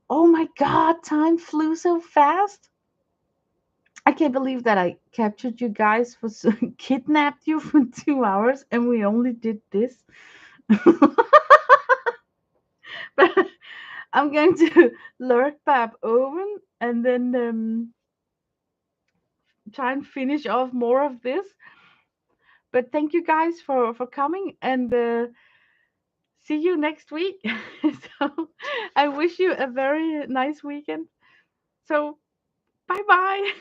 Oh my God, time flew so fast. I can't believe that I captured you guys for kidnapped you for 2 hours and we only did this. But I'm going to lurk Bob Owen and then try and finish off more of this. But thank you guys for coming and see you next week. So I wish you a very nice weekend. So bye bye.